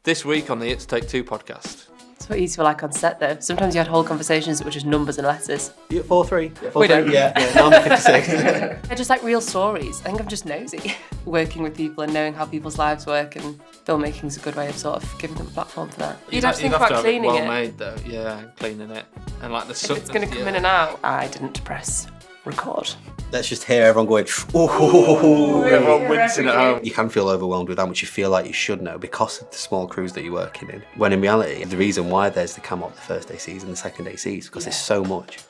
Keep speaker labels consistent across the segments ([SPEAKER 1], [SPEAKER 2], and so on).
[SPEAKER 1] This week on the It's Take Two podcast.
[SPEAKER 2] That's what you two were like on set, though. Sometimes you had whole conversations that were just numbers and letters.
[SPEAKER 3] You at 4-3?
[SPEAKER 2] We don't.
[SPEAKER 3] Yeah, no, I'm 56.
[SPEAKER 2] They're just like real stories. I think I'm just nosy. Working with people and knowing how people's lives work, and filmmaking is a good way of sort of giving them a platform for that. You'd have to think about cleaning it.
[SPEAKER 1] Well made though, yeah, cleaning it. And like the
[SPEAKER 2] If it's going to come in and out. I didn't press record.
[SPEAKER 3] Let's just hear everyone going, oh,
[SPEAKER 1] everyone wincing at home.
[SPEAKER 3] You can feel overwhelmed with how much you feel like you should know because of the small crews that you're working in. When in reality, the reason why there's the cam up the first ACs and the second ACs because there's so much.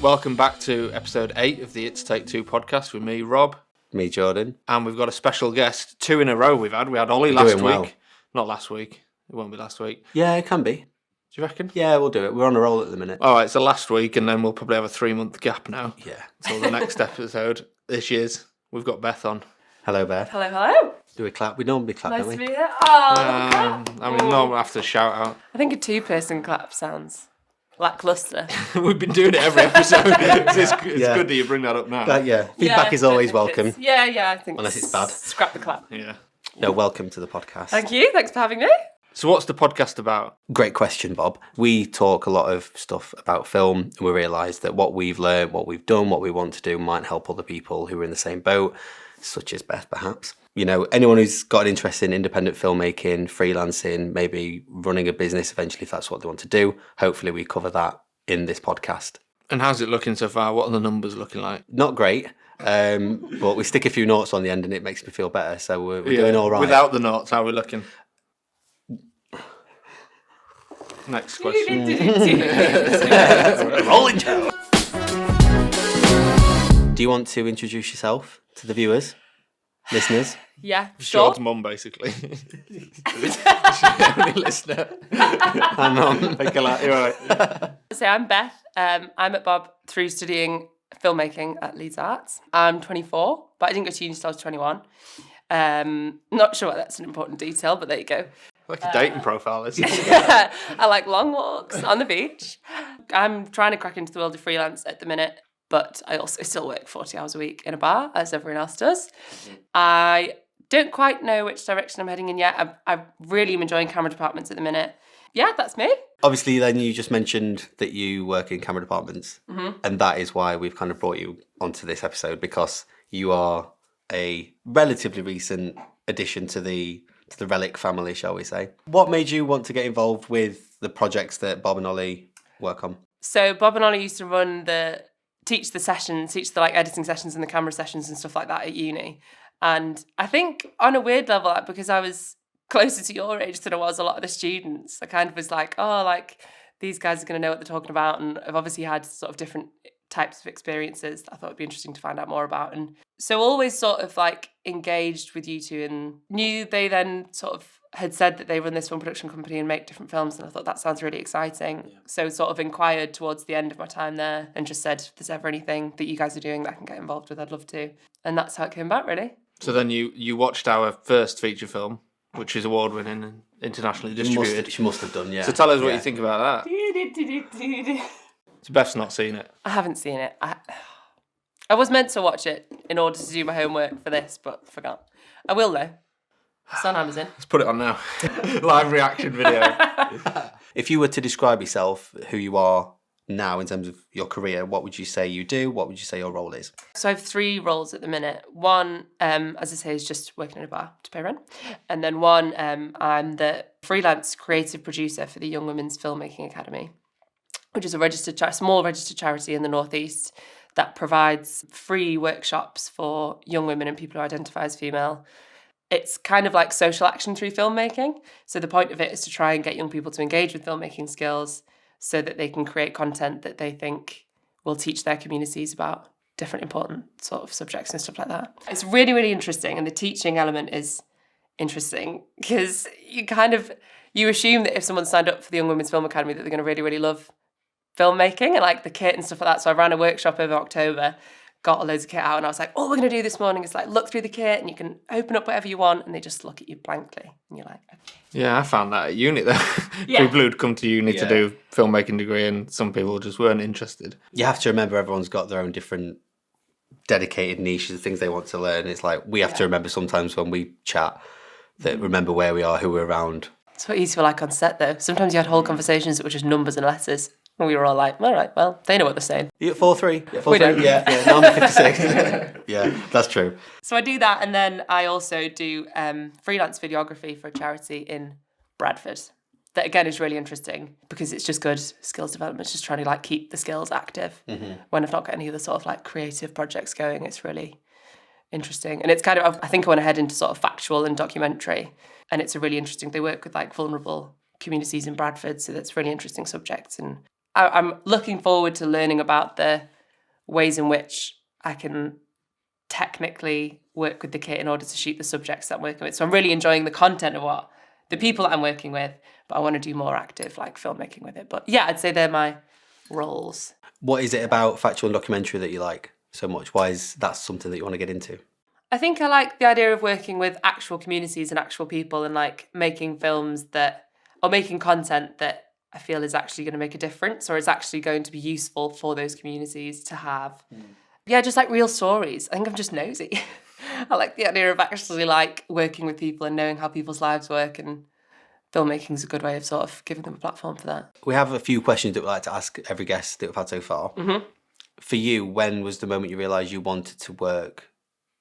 [SPEAKER 1] Welcome back to episode 8 of the It's Take Two podcast with me, Rob.
[SPEAKER 3] Me, Jordan.
[SPEAKER 1] And we've got a special guest, 2 in a row we've had. We had Ollie last week.
[SPEAKER 3] Well.
[SPEAKER 1] Not last week. It won't be last week.
[SPEAKER 3] Yeah, it can be.
[SPEAKER 1] Do you reckon?
[SPEAKER 3] Yeah, we'll do it. We're on a roll at the minute.
[SPEAKER 1] All right, so last week, and then we'll probably have a 3-month gap now.
[SPEAKER 3] Yeah.
[SPEAKER 1] Until the next episode. This year's. We've got Beth on.
[SPEAKER 3] Hello, Beth.
[SPEAKER 2] Hello, hello.
[SPEAKER 3] Do we clap? We normally clap,
[SPEAKER 2] Nice
[SPEAKER 3] don't
[SPEAKER 2] to
[SPEAKER 3] we?
[SPEAKER 2] be here. Oh,
[SPEAKER 1] I mean, normally after shout out.
[SPEAKER 2] I think a two-person clap sounds lackluster.
[SPEAKER 1] We've been doing it every episode. It's
[SPEAKER 3] Yeah.
[SPEAKER 1] good that you bring that up now.
[SPEAKER 3] Feedback is always welcome.
[SPEAKER 2] Yeah, I think.
[SPEAKER 3] Unless it's bad.
[SPEAKER 2] Scrap the clap.
[SPEAKER 1] Yeah.
[SPEAKER 3] No, welcome to the podcast.
[SPEAKER 2] Thank you. Thanks for having me.
[SPEAKER 1] So what's the podcast about?
[SPEAKER 3] Great question, Bob. We talk a lot of stuff about film and we realise that what we've learned, what we've done, what we want to do might help other people who are in the same boat, such as Beth perhaps. You know, anyone who's got an interest in independent filmmaking, freelancing, maybe running a business eventually if that's what they want to do. Hopefully we cover that in this podcast.
[SPEAKER 1] And how's it looking so far? What are the numbers looking like?
[SPEAKER 3] Not great, but we stick a few notes on the end and it makes me feel better. So we're doing all right.
[SPEAKER 1] Without the notes, how are we looking? Next question.
[SPEAKER 3] Rolling Joe. Do you want to introduce yourself to the viewers, listeners?
[SPEAKER 2] Yeah, sure.
[SPEAKER 1] Jord's mum, basically. She's the only listener.
[SPEAKER 3] Hi, Mum.
[SPEAKER 1] You're right.
[SPEAKER 2] So I'm Beth. I'm at Bob through studying filmmaking at Leeds Arts. I'm 24, but I didn't go to uni until I was 21. Not sure why that's an important detail, but there you go.
[SPEAKER 1] Like a dating profile, isn't it?
[SPEAKER 2] Yeah, I like long walks on the beach. I'm trying to crack into the world of freelance at the minute, but I also still work 40 hours a week in a bar, as everyone else does. I don't quite know which direction I'm heading in yet. I really am enjoying camera departments at the minute. Yeah, that's me.
[SPEAKER 3] Obviously, then you just mentioned that you work in camera departments, and that is why we've kind of brought you onto this episode, because you are a relatively recent addition to the Relic family, shall we say. What made you want to get involved with the projects that Bob and Ollie work on?
[SPEAKER 2] So Bob and Ollie used to teach the like editing sessions and the camera sessions and stuff like that at uni. And I think on a weird level, because I was closer to your age than I was a lot of the students, I kind of was like, oh, like these guys are going to know what they're talking about. And I've obviously had sort of different types of experiences that I thought would be interesting to find out more about. And so always sort of like engaged with you two and knew they then sort of had said that they run this film production company and make different films. And I thought that sounds really exciting. Yeah. So sort of inquired towards the end of my time there and just said, if there's ever anything that you guys are doing that I can get involved with, I'd love to. And that's how it came about, really.
[SPEAKER 1] So then you watched our first feature film, which is award-winning and internationally distributed.
[SPEAKER 3] She must have done, yeah.
[SPEAKER 1] So tell us what you think about that. So Beth's not seen it.
[SPEAKER 2] I haven't seen it. I was meant to watch it in order to do my homework for this, but forgot. I will though. It's on Amazon.
[SPEAKER 1] Let's put it on now. Live reaction video.
[SPEAKER 3] If you were to describe yourself, who you are now in terms of your career, what would you say you do? What would you say your role is?
[SPEAKER 2] So I have 3 roles at the minute. One, as I say, is just working in a bar to pay rent. And then one, I'm the freelance creative producer for the Young Women's Filmmaking Academy, which is a small registered charity in the Northeast that provides free workshops for young women and people who identify as female. It's kind of like social action through filmmaking. So the point of it is to try and get young people to engage with filmmaking skills so that they can create content that they think will teach their communities about different important sort of subjects and stuff like that. It's really, really interesting. And the teaching element is interesting because you assume that if someone signed up for the Young Women's Film Academy that they're going to really, really love filmmaking and like the kit and stuff like that. So I ran a workshop over October, got loads of kit out and I was like, all we're going to do this morning is like look through the kit and you can open up whatever you want, and they just look at you blankly and you're like, okay.
[SPEAKER 1] Yeah, I found that at uni though.
[SPEAKER 2] Yeah.
[SPEAKER 1] People who'd come to uni to do filmmaking degree, and some people just weren't interested.
[SPEAKER 3] You have to remember everyone's got their own different dedicated niches, things they want to learn. It's like we have to remember sometimes when we chat that remember where we are, who we're around.
[SPEAKER 2] It's what it used to be like on set though. Sometimes you had whole conversations that were just numbers and letters. And we were all like, all right, well, they know what they're saying.
[SPEAKER 3] You at 4-3? Yeah, 4-3?
[SPEAKER 2] We don't.
[SPEAKER 3] Yeah, now I'm at 56. Yeah, that's true.
[SPEAKER 2] So I do that, and then I also do freelance videography for a charity in Bradford. That again is really interesting because it's just good skills development, just trying to like keep the skills active. When I've not got any other sort of like creative projects going, it's really interesting. And it's kind of, I think I want to head into sort of factual and documentary, and it's a really interesting, they work with like vulnerable communities in Bradford, so that's really interesting subjects. And I'm looking forward to learning about the ways in which I can technically work with the kit in order to shoot the subjects that I'm working with. So I'm really enjoying the content of what the people that I'm working with, but I want to do more active like filmmaking with it. But yeah, I'd say they're my roles.
[SPEAKER 3] What is it about factual and documentary that you like so much? Why is that something that you want to get into?
[SPEAKER 2] I think I like the idea of working with actual communities and actual people, and like making films that, or making content that I feel is actually going to make a difference, or is actually going to be useful for those communities to have. Yeah, just like real stories. I think I'm just nosy. I like the idea of actually like working with people and knowing how people's lives work, and filmmaking is a good way of sort of giving them a platform for that.
[SPEAKER 3] We have a few questions that we like to ask every guest that we've had so far. For you, when was the moment you realised you wanted to work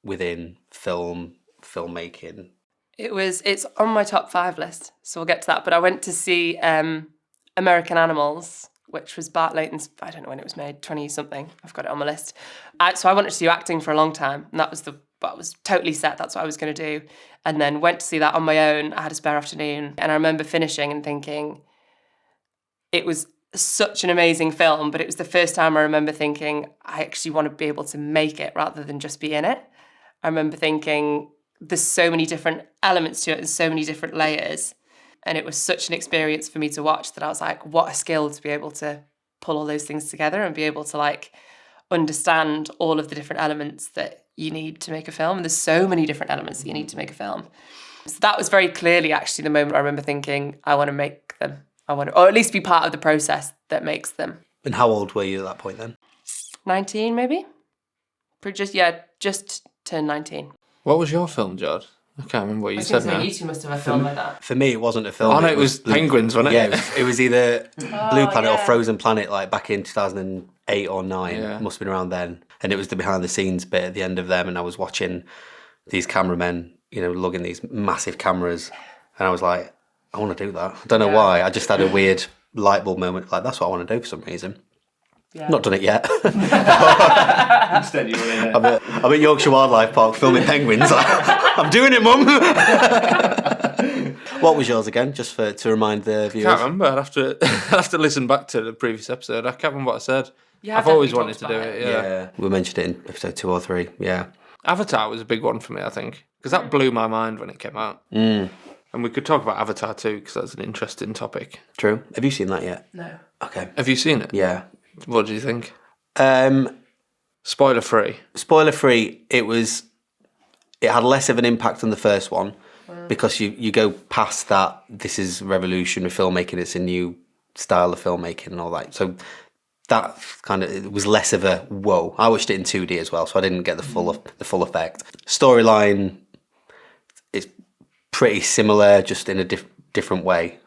[SPEAKER 3] within filmmaking?
[SPEAKER 2] It's on my top 5 list, so we'll get to that. But I went to see American Animals, which was Bart Layton's, I don't know when it was made, 20-something. I've got it on my list. So I wanted to do acting for a long time, and that was I was totally set, that's what I was going to do. And then went to see that on my own. I had a spare afternoon, and I remember finishing and thinking, it was such an amazing film, but it was the first time I remember thinking, I actually want to be able to make it rather than just be in it. I remember thinking, there's so many different elements to it and so many different layers. And it was such an experience for me to watch that I was like, what a skill to be able to pull all those things together and be able to like understand all of the different elements that you need to make a film. And there's so many different elements that you need to make a film. So that was very clearly actually the moment I remember thinking, I want to make them. I want to, or at least be part of the process that makes them.
[SPEAKER 3] And how old were you at that point then?
[SPEAKER 2] 19 maybe? Just turned 19.
[SPEAKER 1] What was your film, Jord? I can't remember what you said now.
[SPEAKER 2] You two must have a film like that.
[SPEAKER 3] For me, it wasn't a film.
[SPEAKER 1] Oh no, it was Penguins, wasn't it?
[SPEAKER 3] Yeah, it was either Blue Planet or Frozen Planet, like back in 2008 or 9.
[SPEAKER 1] Yeah.
[SPEAKER 3] Must have been around then. And it was the behind the scenes bit at the end of them, and I was watching these cameramen, lugging these massive cameras, and I was like, I want to do that. I don't know why. I just had a weird light bulb moment, like that's what I want to do for some reason. Yeah. Not done it yet.
[SPEAKER 1] Instead, you were in it.
[SPEAKER 3] I'm at Yorkshire Wildlife Park filming penguins. I'm doing it, Mum. What was yours again? Just to remind the viewers.
[SPEAKER 1] I can't remember. I'd have to listen back to the previous episode. I can't remember what I said.
[SPEAKER 2] Yeah,
[SPEAKER 1] I've always wanted to do it.
[SPEAKER 3] Yeah, we mentioned it in episode 2 or 3. Yeah,
[SPEAKER 1] Avatar was a big one for me, I think, because that blew my mind when it came out. And we could talk about Avatar too, because that's an interesting topic.
[SPEAKER 3] True. Have you seen that yet?
[SPEAKER 2] No.
[SPEAKER 3] Okay.
[SPEAKER 1] Have you seen it?
[SPEAKER 3] Yeah.
[SPEAKER 1] What do you think?
[SPEAKER 3] Spoiler free. It had less of an impact on the first one because you go past that. This is revolutionary filmmaking. It's a new style of filmmaking and all that. So that it was less of a whoa. I watched it in 2D as well, so I didn't get the full effect. Storyline is pretty similar, just in a different way.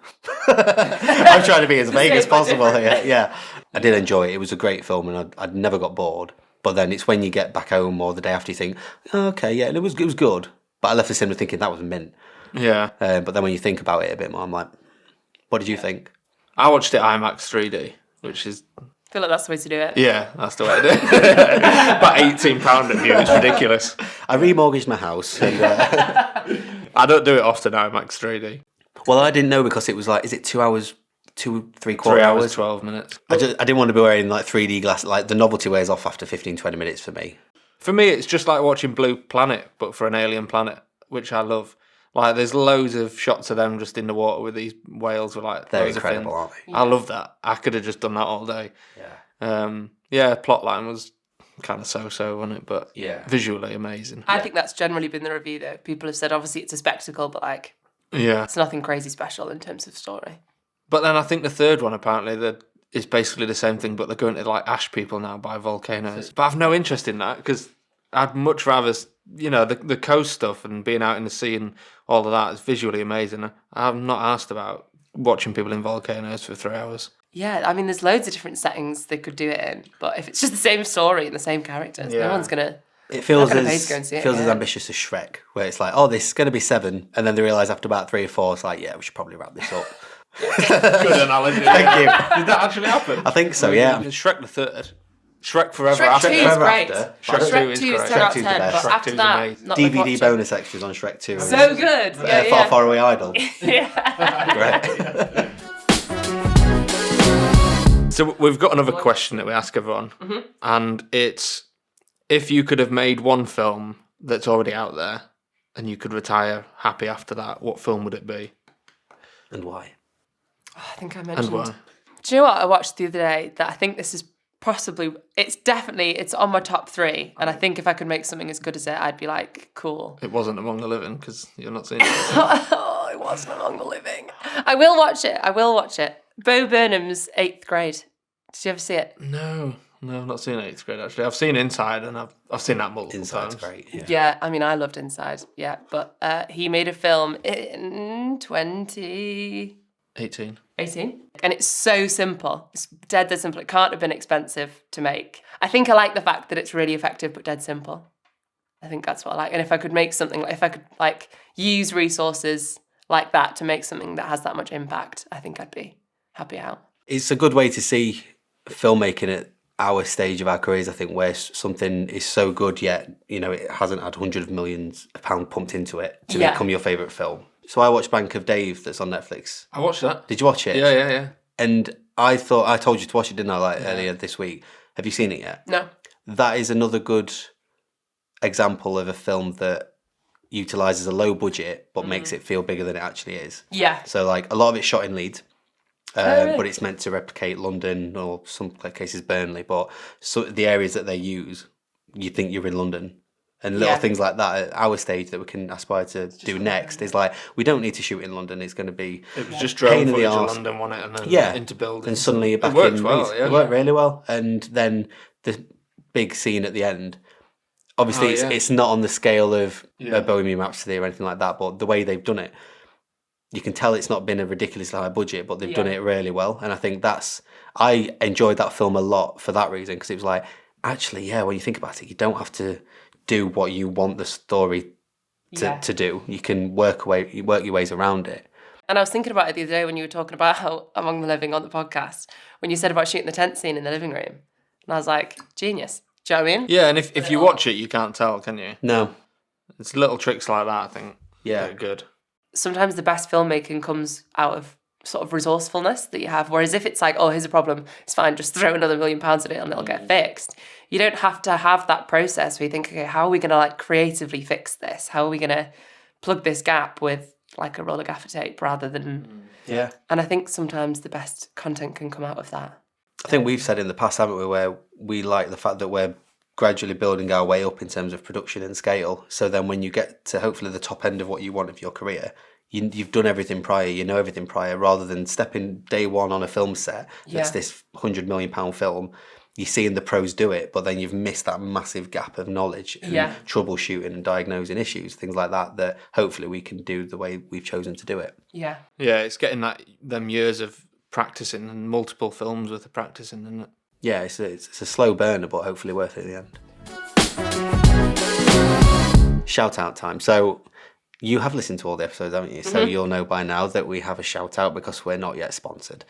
[SPEAKER 3] I'm trying to be as vague as possible here. Yeah, I did enjoy it. It was a great film, and I'd never got bored. But then it's when you get back home or the day after you think, oh, okay, yeah, and it was good. But I left the cinema thinking that was mint.
[SPEAKER 1] Yeah.
[SPEAKER 3] But then when you think about it a bit more, I'm like, what did you think?
[SPEAKER 1] I watched it IMAX 3D, which is...
[SPEAKER 2] I feel like that's the way to do it.
[SPEAKER 1] Yeah, that's the way to do it. About £18 a view, it's ridiculous.
[SPEAKER 3] I remortgaged my house. And,
[SPEAKER 1] I don't do it often, IMAX 3D.
[SPEAKER 3] Well, I didn't know because it was like, is it 2 hours, 3/4
[SPEAKER 1] 3
[SPEAKER 3] hours?
[SPEAKER 1] hours, 12 minutes.
[SPEAKER 3] I didn't want to be wearing like 3D glasses. Like the novelty wears off after 15-20 minutes for me.
[SPEAKER 1] For me, it's just like watching Blue Planet, but for an alien planet, which I love. Like, there's loads of shots of them just in the water with these whales with like
[SPEAKER 3] They're
[SPEAKER 1] loads
[SPEAKER 3] incredible,
[SPEAKER 1] of
[SPEAKER 3] aren't
[SPEAKER 1] fins.
[SPEAKER 3] they?
[SPEAKER 1] I love that. I could have just done that all day.
[SPEAKER 3] Yeah.
[SPEAKER 1] Yeah, plotline was kind of so-so, wasn't it? But
[SPEAKER 3] Yeah.
[SPEAKER 1] visually amazing.
[SPEAKER 2] I think that's generally been the review, though. People have said, obviously, it's a spectacle, but, like,
[SPEAKER 1] Yeah.
[SPEAKER 2] it's nothing crazy special in terms of story.
[SPEAKER 1] But then I think the third one, apparently, that is basically the same thing, but they're going to, like, ash people now by volcanoes. But I've no interest in that, because I'd much rather, you know, the coast stuff and being out in the sea and all of that is visually amazing. I'm not asked about watching people in volcanoes for 3 hours.
[SPEAKER 2] Yeah, I mean, there's loads of different settings they could do it in, but if it's just the same story and the same characters, no one's going to...
[SPEAKER 3] It feels
[SPEAKER 2] Not gonna pay to go and see it,
[SPEAKER 3] as
[SPEAKER 2] yeah.
[SPEAKER 3] ambitious as Shrek, where it's like, oh, this is going to be 7, and then they realise after about 3 or 4, it's like, yeah, we should probably wrap this up.
[SPEAKER 1] Good analogy.
[SPEAKER 3] Thank you.
[SPEAKER 1] Did that actually happen?
[SPEAKER 3] I think so, yeah.
[SPEAKER 1] Shrek the third. Shrek Forever
[SPEAKER 2] Shrek
[SPEAKER 1] After.
[SPEAKER 2] 2 is
[SPEAKER 3] Forever
[SPEAKER 2] great.
[SPEAKER 3] After.
[SPEAKER 1] Shrek 2
[SPEAKER 2] 2
[SPEAKER 1] is
[SPEAKER 2] is
[SPEAKER 1] great.
[SPEAKER 2] 10 out
[SPEAKER 3] Shrek 2 is
[SPEAKER 2] of
[SPEAKER 3] the
[SPEAKER 2] 10,
[SPEAKER 3] best.
[SPEAKER 2] but
[SPEAKER 1] Shrek
[SPEAKER 2] after
[SPEAKER 1] 2 is
[SPEAKER 2] that,
[SPEAKER 1] amazing.
[SPEAKER 2] not worth
[SPEAKER 3] DVD
[SPEAKER 2] watching.
[SPEAKER 3] bonus extras on Shrek 2.
[SPEAKER 2] So good. Yeah,
[SPEAKER 3] Far, Far Away Idol.
[SPEAKER 2] yeah.
[SPEAKER 3] Great.
[SPEAKER 1] So we've got another question that we ask everyone, and it's, if you could have made one film that's already out there and you could retire happy after that, what film would it be?
[SPEAKER 3] And why?
[SPEAKER 2] I think I
[SPEAKER 1] And
[SPEAKER 2] mentioned...
[SPEAKER 1] why?
[SPEAKER 2] Do you know what I watched the other day that I think this is possibly... It's on my top 3, and I think if I could make something as good as it, I'd be like, cool.
[SPEAKER 1] It wasn't Among the Living, because you're not seeing it.
[SPEAKER 2] Oh, it wasn't Among the Living. I will watch it. Bo Burnham's 8th Grade. Did you ever see it?
[SPEAKER 1] No, I've not seen 8th Grade, actually. I've seen Inside, and I've seen that multiple
[SPEAKER 3] Inside's
[SPEAKER 1] times.
[SPEAKER 3] great. Yeah.
[SPEAKER 2] Yeah, I mean, I loved Inside, yeah. But he made a film in 2018.
[SPEAKER 1] 18.
[SPEAKER 2] And it's so simple. It's dead simple. It can't have been expensive to make. I think I like the fact that it's really effective but dead simple. I think that's what I like. And if I could make something, if I could like use resources like that to make something that has that much impact, I think I'd be happy out.
[SPEAKER 3] It's a good way to see filmmaking at our stage of our careers, I think, where something is so good yet, you know, it hasn't had hundreds of millions of pounds pumped into it to become your favourite film. So I watched Bank of Dave that's on Netflix.
[SPEAKER 1] I watched that.
[SPEAKER 3] Did you watch it?
[SPEAKER 1] Yeah.
[SPEAKER 3] And I thought, I told you to watch it, didn't I, earlier this week. Have you seen it yet?
[SPEAKER 2] No.
[SPEAKER 3] That is another good example of a film that utilises a low budget but makes it feel bigger than it actually is.
[SPEAKER 2] Yeah.
[SPEAKER 3] So like a lot of it's shot in Leeds.
[SPEAKER 2] Really?
[SPEAKER 3] But it's meant to replicate London or some cases Burnley. But so the areas that they use, you think you're in London. And little things like that at our stage that we can aspire to do next is like, we don't need to shoot in London. It's going to be
[SPEAKER 1] It was just
[SPEAKER 3] pain
[SPEAKER 1] drone
[SPEAKER 3] in the
[SPEAKER 1] footage of
[SPEAKER 3] arse.
[SPEAKER 1] London, wasn't it? And then into buildings.
[SPEAKER 3] And suddenly you're back
[SPEAKER 1] it worked
[SPEAKER 3] in
[SPEAKER 1] well,
[SPEAKER 3] Leeds.
[SPEAKER 1] yeah.
[SPEAKER 3] It worked really well. And then the big scene at the end, obviously it's not on the scale of Bohemian Rhapsody or anything like that, but the way they've done it, you can tell it's not been a ridiculously high budget, but they've done it really well. And I think I enjoyed that film a lot for that reason, because it was like, actually, when you think about it, you don't have to do what you want the story to do. You can work your ways around it.
[SPEAKER 2] And I was thinking about it the other day when you were talking about how Among the Living on the podcast, when you said about shooting the tent scene in the living room. And I was like, genius. Do you know what I mean?
[SPEAKER 1] Yeah, and if you watch it, you can't tell, can you?
[SPEAKER 3] No.
[SPEAKER 1] It's little tricks like that, I think.
[SPEAKER 3] Yeah.
[SPEAKER 1] Good.
[SPEAKER 2] Sometimes the best filmmaking comes out of sort of resourcefulness that you have. Whereas if it's like, oh, here's a problem, it's fine, just throw another £1 million at it and it'll get fixed. You don't have to have that process where you think, okay, how are we going to like creatively fix this? How are we going to plug this gap with like a roll of gaffer tape rather than...
[SPEAKER 3] Yeah.
[SPEAKER 2] And I think sometimes the best content can come out of that.
[SPEAKER 3] I think we've said in the past, haven't we, where we like the fact that we're gradually building our way up in terms of production and scale. So then when you get to hopefully the top end of what you want of your career, you've done everything prior, you know everything prior, rather than stepping day one on a film set that's this £100 million film. You're seeing the pros do it, but then you've missed that massive gap of knowledge and troubleshooting and diagnosing issues, things like that hopefully we can do the way we've chosen to do it.
[SPEAKER 2] Yeah.
[SPEAKER 1] Yeah, it's getting them years of practicing and multiple films worth of practicing, isn't it?
[SPEAKER 3] Yeah, it's a slow burner, but hopefully worth it in the end. Shout out time. So you have listened to all the episodes, haven't you? So you'll know by now that we have a shout out because we're not yet sponsored.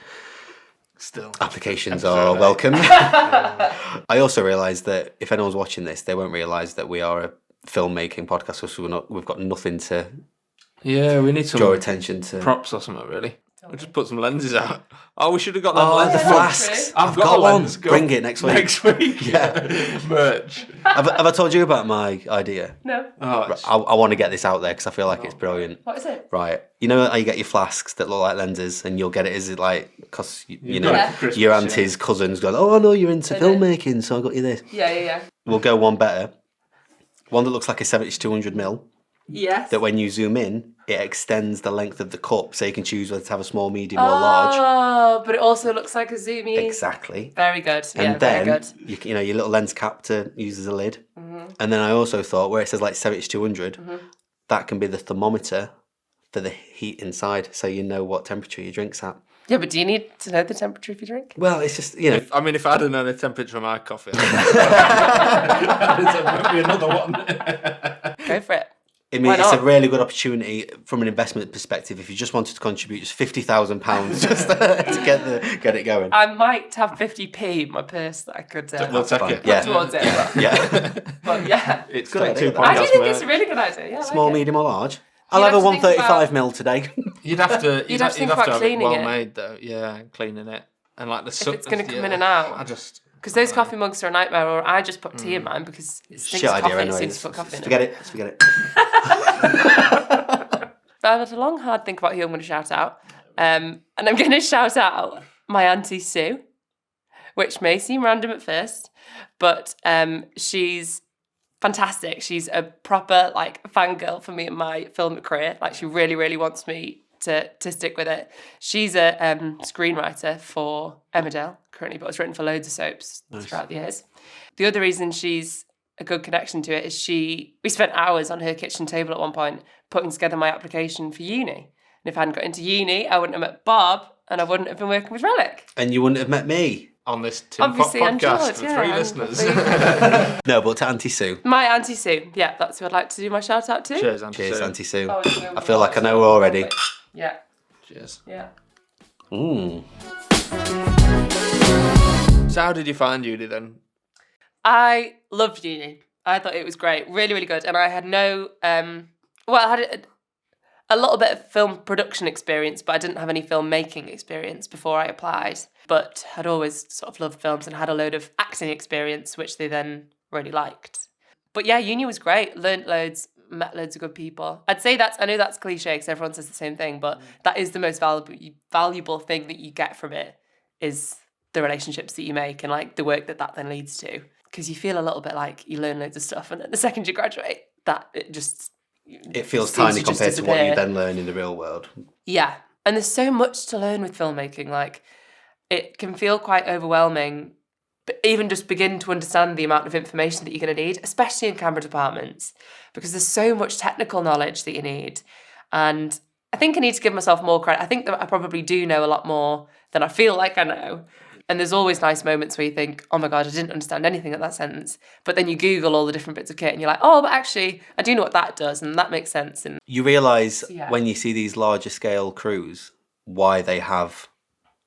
[SPEAKER 1] Still.
[SPEAKER 3] Applications are welcome. I also realised that if anyone's watching this, they won't realise that we are a filmmaking podcast, so we've got nothing to
[SPEAKER 1] Yeah, we need some
[SPEAKER 3] draw attention to.
[SPEAKER 1] props or something, really. I'll just put some lenses out. Oh, we should have got them
[SPEAKER 3] Oh,
[SPEAKER 1] lenses.
[SPEAKER 3] the flasks.
[SPEAKER 1] I've got a
[SPEAKER 3] one.
[SPEAKER 1] lens. Go.
[SPEAKER 3] Bring it next week.
[SPEAKER 1] Next week. Yeah. Merch.
[SPEAKER 3] Have I told you about my idea?
[SPEAKER 2] No.
[SPEAKER 1] Oh,
[SPEAKER 3] Right, I want to get this out there because I feel like it's brilliant.
[SPEAKER 2] What is it?
[SPEAKER 3] Right. You know how you get your flasks that look like lenses and you'll get it as like, because, you know,
[SPEAKER 2] got it
[SPEAKER 1] for Christmas,
[SPEAKER 3] your auntie's cousin's gone, oh, I know you're into filmmaking, so I got you this.
[SPEAKER 2] Yeah.
[SPEAKER 3] We'll go one better. One that looks like a 70-200mm.
[SPEAKER 2] Yes.
[SPEAKER 3] That when you zoom in, it extends the length of the cup so you can choose whether to have a small, medium, or large.
[SPEAKER 2] Oh, but it also looks like a zoomy.
[SPEAKER 3] Exactly.
[SPEAKER 2] Very good.
[SPEAKER 3] And
[SPEAKER 2] very
[SPEAKER 3] then,
[SPEAKER 2] good.
[SPEAKER 3] you know, your little lens cap to use as a lid. And then I also thought, where it says like 70-200, that can be the thermometer for the heat inside, so you know what temperature your drink's at.
[SPEAKER 2] Yeah, but do you need to know the temperature if you drink?
[SPEAKER 3] Well, it's just, you know.
[SPEAKER 1] If I'd have known the temperature of my coffee, maybe another one.
[SPEAKER 2] Go for it.
[SPEAKER 3] I mean, it's a really good opportunity from an investment perspective if you just wanted to contribute just £50,000 just to get it going.
[SPEAKER 2] I might have 50p in my purse that I could
[SPEAKER 1] We'll take it.
[SPEAKER 3] Yeah.
[SPEAKER 2] towards it.
[SPEAKER 3] Yeah.
[SPEAKER 2] But yeah,
[SPEAKER 1] It's
[SPEAKER 3] Good
[SPEAKER 1] Take Two
[SPEAKER 3] idea.
[SPEAKER 2] I do
[SPEAKER 1] podcast
[SPEAKER 2] think
[SPEAKER 1] merch.
[SPEAKER 2] it's a really good idea. Yeah, I
[SPEAKER 3] Small,
[SPEAKER 2] like it.
[SPEAKER 3] medium, or large. I'll
[SPEAKER 2] You'd
[SPEAKER 3] have a
[SPEAKER 2] have to think
[SPEAKER 3] 135mm today.
[SPEAKER 1] You'd have to.
[SPEAKER 2] You'd have to think about
[SPEAKER 1] have it
[SPEAKER 2] cleaning
[SPEAKER 1] well
[SPEAKER 2] it.
[SPEAKER 1] made though. Yeah, cleaning it and like the.
[SPEAKER 2] If it's going to come in and out. Because those coffee mugs are a nightmare, or I just put tea in mine because it stinks
[SPEAKER 3] Shit
[SPEAKER 2] of
[SPEAKER 3] idea
[SPEAKER 2] coffee
[SPEAKER 3] anyway.
[SPEAKER 2] as soon as you put coffee in it.
[SPEAKER 3] Forget it. Just forget it.
[SPEAKER 2] I've had a long, hard think about who I'm going to shout out. And I'm going to shout out my Auntie Sue, which may seem random at first, but she's fantastic. She's a proper fangirl for me in my film career. Like, she really, really wants me to stick with it. She's a screenwriter for Emmerdale currently, but has written for loads of soaps throughout the years. The other reason she's a good connection to it is we spent hours on her kitchen table at one point putting together my application for uni. And if I hadn't got into uni, I wouldn't have met Bob and I wouldn't have been working with Relic.
[SPEAKER 3] And you wouldn't have met me.
[SPEAKER 1] On this Tim
[SPEAKER 2] Obviously, and
[SPEAKER 1] podcast
[SPEAKER 2] Jord,
[SPEAKER 1] for
[SPEAKER 2] yeah,
[SPEAKER 1] 3
[SPEAKER 2] and
[SPEAKER 1] listeners.
[SPEAKER 3] No, but to Auntie Sue.
[SPEAKER 2] My Auntie Sue. Yeah, that's who I'd like to do my shout out to.
[SPEAKER 1] Cheers, Auntie
[SPEAKER 3] Cheers,
[SPEAKER 1] Sue.
[SPEAKER 3] Auntie Sue.
[SPEAKER 2] Oh,
[SPEAKER 3] I feel like I know her already.
[SPEAKER 2] Yeah.
[SPEAKER 1] Cheers.
[SPEAKER 2] Yeah.
[SPEAKER 1] So how did you find uni then?
[SPEAKER 2] I loved uni. I thought it was great. Really, really good. And I had no... I had a little bit of film production experience, but I didn't have any filmmaking experience before I applied. But I'd always sort of loved films and had a load of acting experience, which they then really liked. But yeah, uni was great. Learned loads, met loads of good people. I'd say I know that's cliche because everyone says the same thing, but that is the most valuable thing that you get from it is the relationships that you make and the work that then leads to. Because you feel a little bit like you learn loads of stuff and then the second you graduate,
[SPEAKER 3] It feels
[SPEAKER 2] seems
[SPEAKER 3] tiny
[SPEAKER 2] to just
[SPEAKER 3] compared to what you
[SPEAKER 2] disappear.
[SPEAKER 3] then learn in the real world.
[SPEAKER 2] Yeah. And there's so much to learn with filmmaking. It can feel quite overwhelming, but even just begin to understand the amount of information that you're going to need, especially in camera departments, because there's so much technical knowledge that you need. And I think I need to give myself more credit. I think that I probably do know a lot more than I feel like I know. And there's always nice moments where you think, oh my God, I didn't understand anything of that sentence. But then you Google all the different bits of kit and you're like, oh, but actually, I do know what that does and that makes sense. And
[SPEAKER 3] You realise
[SPEAKER 2] Yeah.
[SPEAKER 3] when you see these larger scale crews why they have,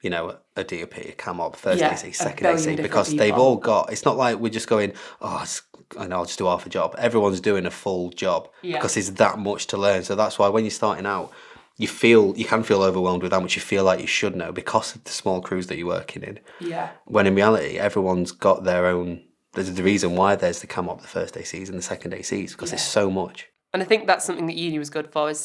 [SPEAKER 3] a DOP, a cam op, first
[SPEAKER 2] Yeah,
[SPEAKER 3] AC,
[SPEAKER 2] a
[SPEAKER 3] second
[SPEAKER 2] billion
[SPEAKER 3] AC,
[SPEAKER 2] different
[SPEAKER 3] because they've
[SPEAKER 2] people.
[SPEAKER 3] all got, it's not like we're just going, I'll just do half a job. Everyone's doing a full job because there's that much to learn. So that's why when you're starting out, you can feel overwhelmed with how much you feel like you should know because of the small crews that you're working in.
[SPEAKER 2] yeah.
[SPEAKER 3] When in reality, everyone's got their own. There's the reason why there's the cam op, the first ACs and the second ACs, because there's so much.
[SPEAKER 2] And I think that's something that uni was good for, is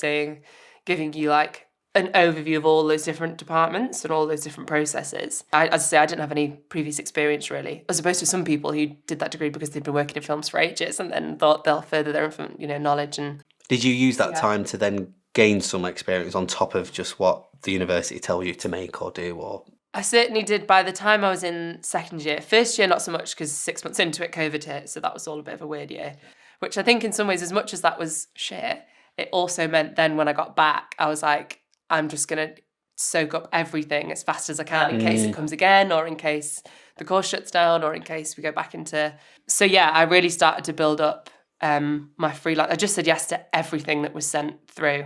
[SPEAKER 2] giving you an overview of all those different departments and all those different processes. As I say, I didn't have any previous experience really, as opposed to some people who did that degree because they'd been working in films for ages and then thought they'll further their knowledge. And
[SPEAKER 3] Did you use that time to then gain some experience on top of just what the university tells you to make or do? Or
[SPEAKER 2] I certainly did by the time I was in second year. First year, not so much, because 6 months into it, COVID hit, so that was all a bit of a weird year, which I think in some ways, as much as that was shit, it also meant then when I got back, I was like, I'm just going to soak up everything as fast as I can in case it comes again, or in case the course shuts down, or in case we go back into... So yeah, I really started to build up my freelance. I just said yes to everything that was sent through.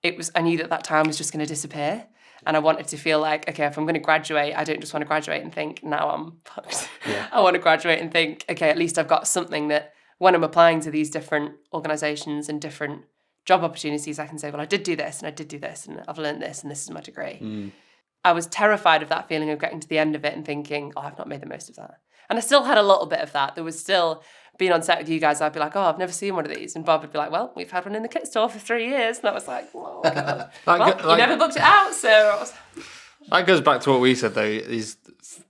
[SPEAKER 2] I knew that time was just going to disappear. And I wanted to feel like, okay, if I'm going to graduate, I don't just want to graduate and think, now I'm fucked. Yeah. I want to graduate and think, okay, at least I've got something that when I'm applying to these different organisations and different job opportunities, I can say, well, I did do this and I did do this and I've learned this and this is my degree. I was terrified of that feeling of getting to the end of it and thinking, oh, I've not made the most of that. And I still had a little bit of that. There was still, being on set with you guys, I'd be like, oh, I've never seen one of these. And Bob would be like, well, we've had one in the kit store for 3 years. And I was like, oh, God. You never booked it out, so... I was...
[SPEAKER 1] That goes back to what we said, though, is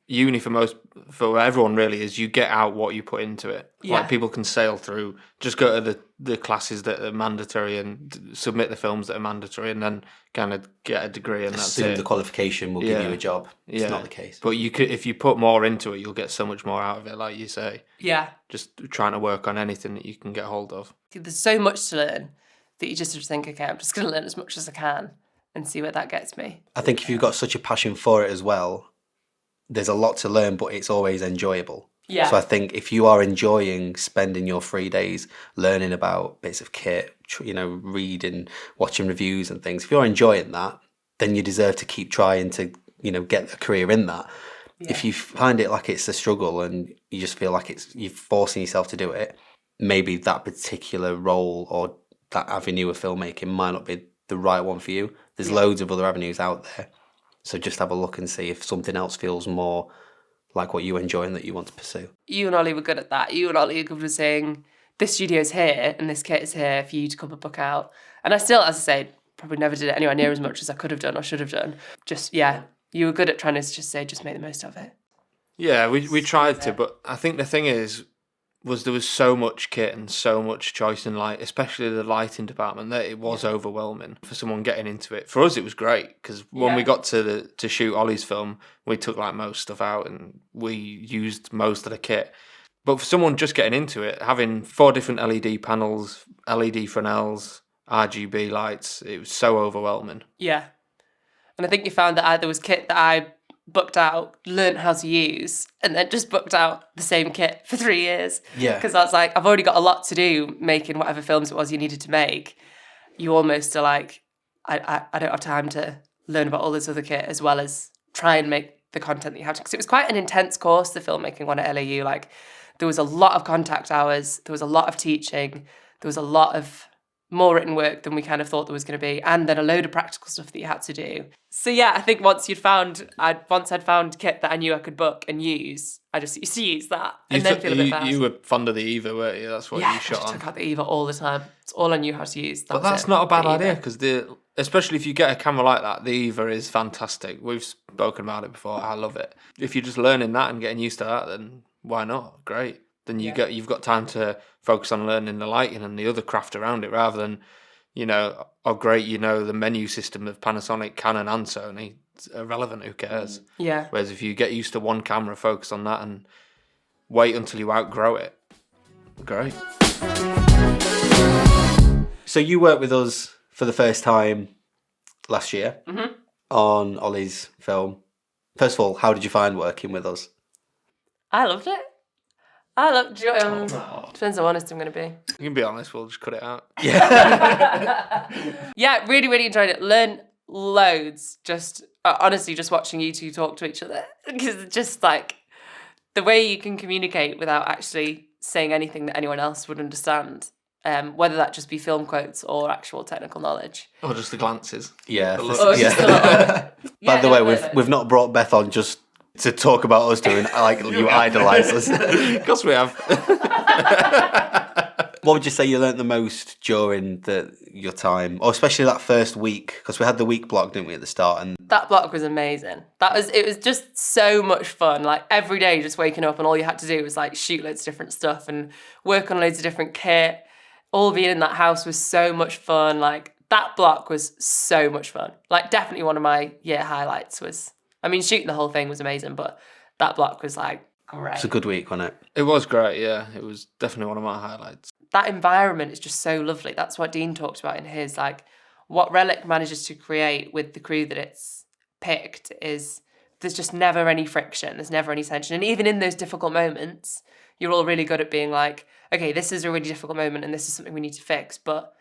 [SPEAKER 1] uni for everyone really is you get out what you put into it.
[SPEAKER 2] Yeah.
[SPEAKER 1] Like people can sail through, just go to the classes that are mandatory and submit the films that are mandatory and then kind of get a degree and that's
[SPEAKER 3] Assume
[SPEAKER 1] it.
[SPEAKER 3] the qualification will give you a job. It's not the case.
[SPEAKER 1] But you could, if you put more into it, you'll get so much more out of it, like you say.
[SPEAKER 2] Yeah.
[SPEAKER 1] Just trying to work on anything that you can get hold of.
[SPEAKER 2] There's so much to learn that you just think, okay, I'm just going to learn as much as I can and see where that gets me.
[SPEAKER 3] I think if you've got such a passion for it as well, there's a lot to learn, but it's always enjoyable.
[SPEAKER 2] Yeah.
[SPEAKER 3] So I think if you are enjoying spending your 3 days learning about bits of kit, reading, watching reviews and things, if you're enjoying that, then you deserve to keep trying to, get a career in that. Yeah. If you find it like it's a struggle and you just feel like you're forcing yourself to do it, maybe that particular role or that avenue of filmmaking might not be the right one for you. There's loads of other avenues out there. So just have a look and see if something else feels more like what you enjoy and that you want to pursue.
[SPEAKER 2] You and Ollie were good at that. You and Ollie were good at saying, this studio's here and this kit is here for you to come and book out. And I still, as I say, probably never did it anywhere near as much as I could have done or should have done. Just, you were good at trying to just say, just make the most of it.
[SPEAKER 1] Yeah, we tried to, but I think the thing was there was so much kit and so much choice in light, especially the lighting department, that it was overwhelming for someone getting into it. For us, it was great because when we got to shoot Ollie's film, we took like most stuff out and we used most of the kit. But for someone just getting into it, having 4 different LED panels, LED Fresnels, RGB lights, it was so overwhelming.
[SPEAKER 2] Yeah. And I think you found that there was kit that I booked out, learned how to use, and then just booked out the same kit for 3 years.
[SPEAKER 3] Yeah.
[SPEAKER 2] Because I was like, I've already got a lot to do making whatever films it was you needed to make. You almost are like, I don't have time to learn about all this other kit as well as try and make the content that you have to. Because it was quite an intense course, the filmmaking one at LAU. Like, there was a lot of contact hours, there was a lot of teaching, there was a lot of more written work than we kind of thought there was going to be, and then a load of practical stuff that you had to do. So yeah, I think once I'd found kit that I knew I could book and use, I just used to use that and then feel a bit bad.
[SPEAKER 1] You were fond of the Eva, weren't you? That's what you shot on.
[SPEAKER 2] I just took out the Eva all the time. It's all I knew how to use.
[SPEAKER 1] But that's not a bad idea because especially if you get a camera like that, the Eva is fantastic. We've spoken about it before. I love it. If you're just learning that and getting used to that, then why not? Great. Then you've got time to focus on learning the lighting and the other craft around it rather than, the menu system of Panasonic, Canon and Sony. It's irrelevant, who cares?
[SPEAKER 2] Yeah.
[SPEAKER 1] Whereas if you get used to one camera, focus on that and wait until you outgrow it, great.
[SPEAKER 3] So you worked with us for the first time last year on Ollie's film. First of all, how did you find working with us?
[SPEAKER 2] I loved it. Depends how honest I'm going to be.
[SPEAKER 1] You can be honest, we'll just cut it out.
[SPEAKER 2] Yeah, really, really enjoyed it. Learned loads. Just, honestly, just watching you two talk to each other. Because it's just like, the way you can communicate without actually saying anything that anyone else would understand. Whether that just be film quotes or actual technical knowledge.
[SPEAKER 1] Or just the glances.
[SPEAKER 3] Yeah.
[SPEAKER 2] Just a little.
[SPEAKER 3] By the way, we've not brought Beth on just to talk about us doing, like, you idolise us.
[SPEAKER 1] Of course we have.
[SPEAKER 3] What would you say you learnt the most during your time, or especially that first week? Because we had the week block, didn't we, at the start? And
[SPEAKER 2] that block was amazing. It was just so much fun. Like, every day just waking up and all you had to do was like shoot loads of different stuff and work on loads of different kit. All being in that house was so much fun. Like, that block was so much fun. Like, definitely one of my year highlights was, shooting the whole thing was amazing, but that block was like great.
[SPEAKER 3] It's a good week, wasn't it?
[SPEAKER 1] It was great, yeah. It was definitely one of my highlights.
[SPEAKER 2] That environment is just so lovely. That's what Dean talked about in his, like, what Relic manages to create with the crew that it's picked is there's just never any friction. There's never any tension. And even in those difficult moments, you're all really good at being like, okay, this is a really difficult moment and this is something we need to fix, but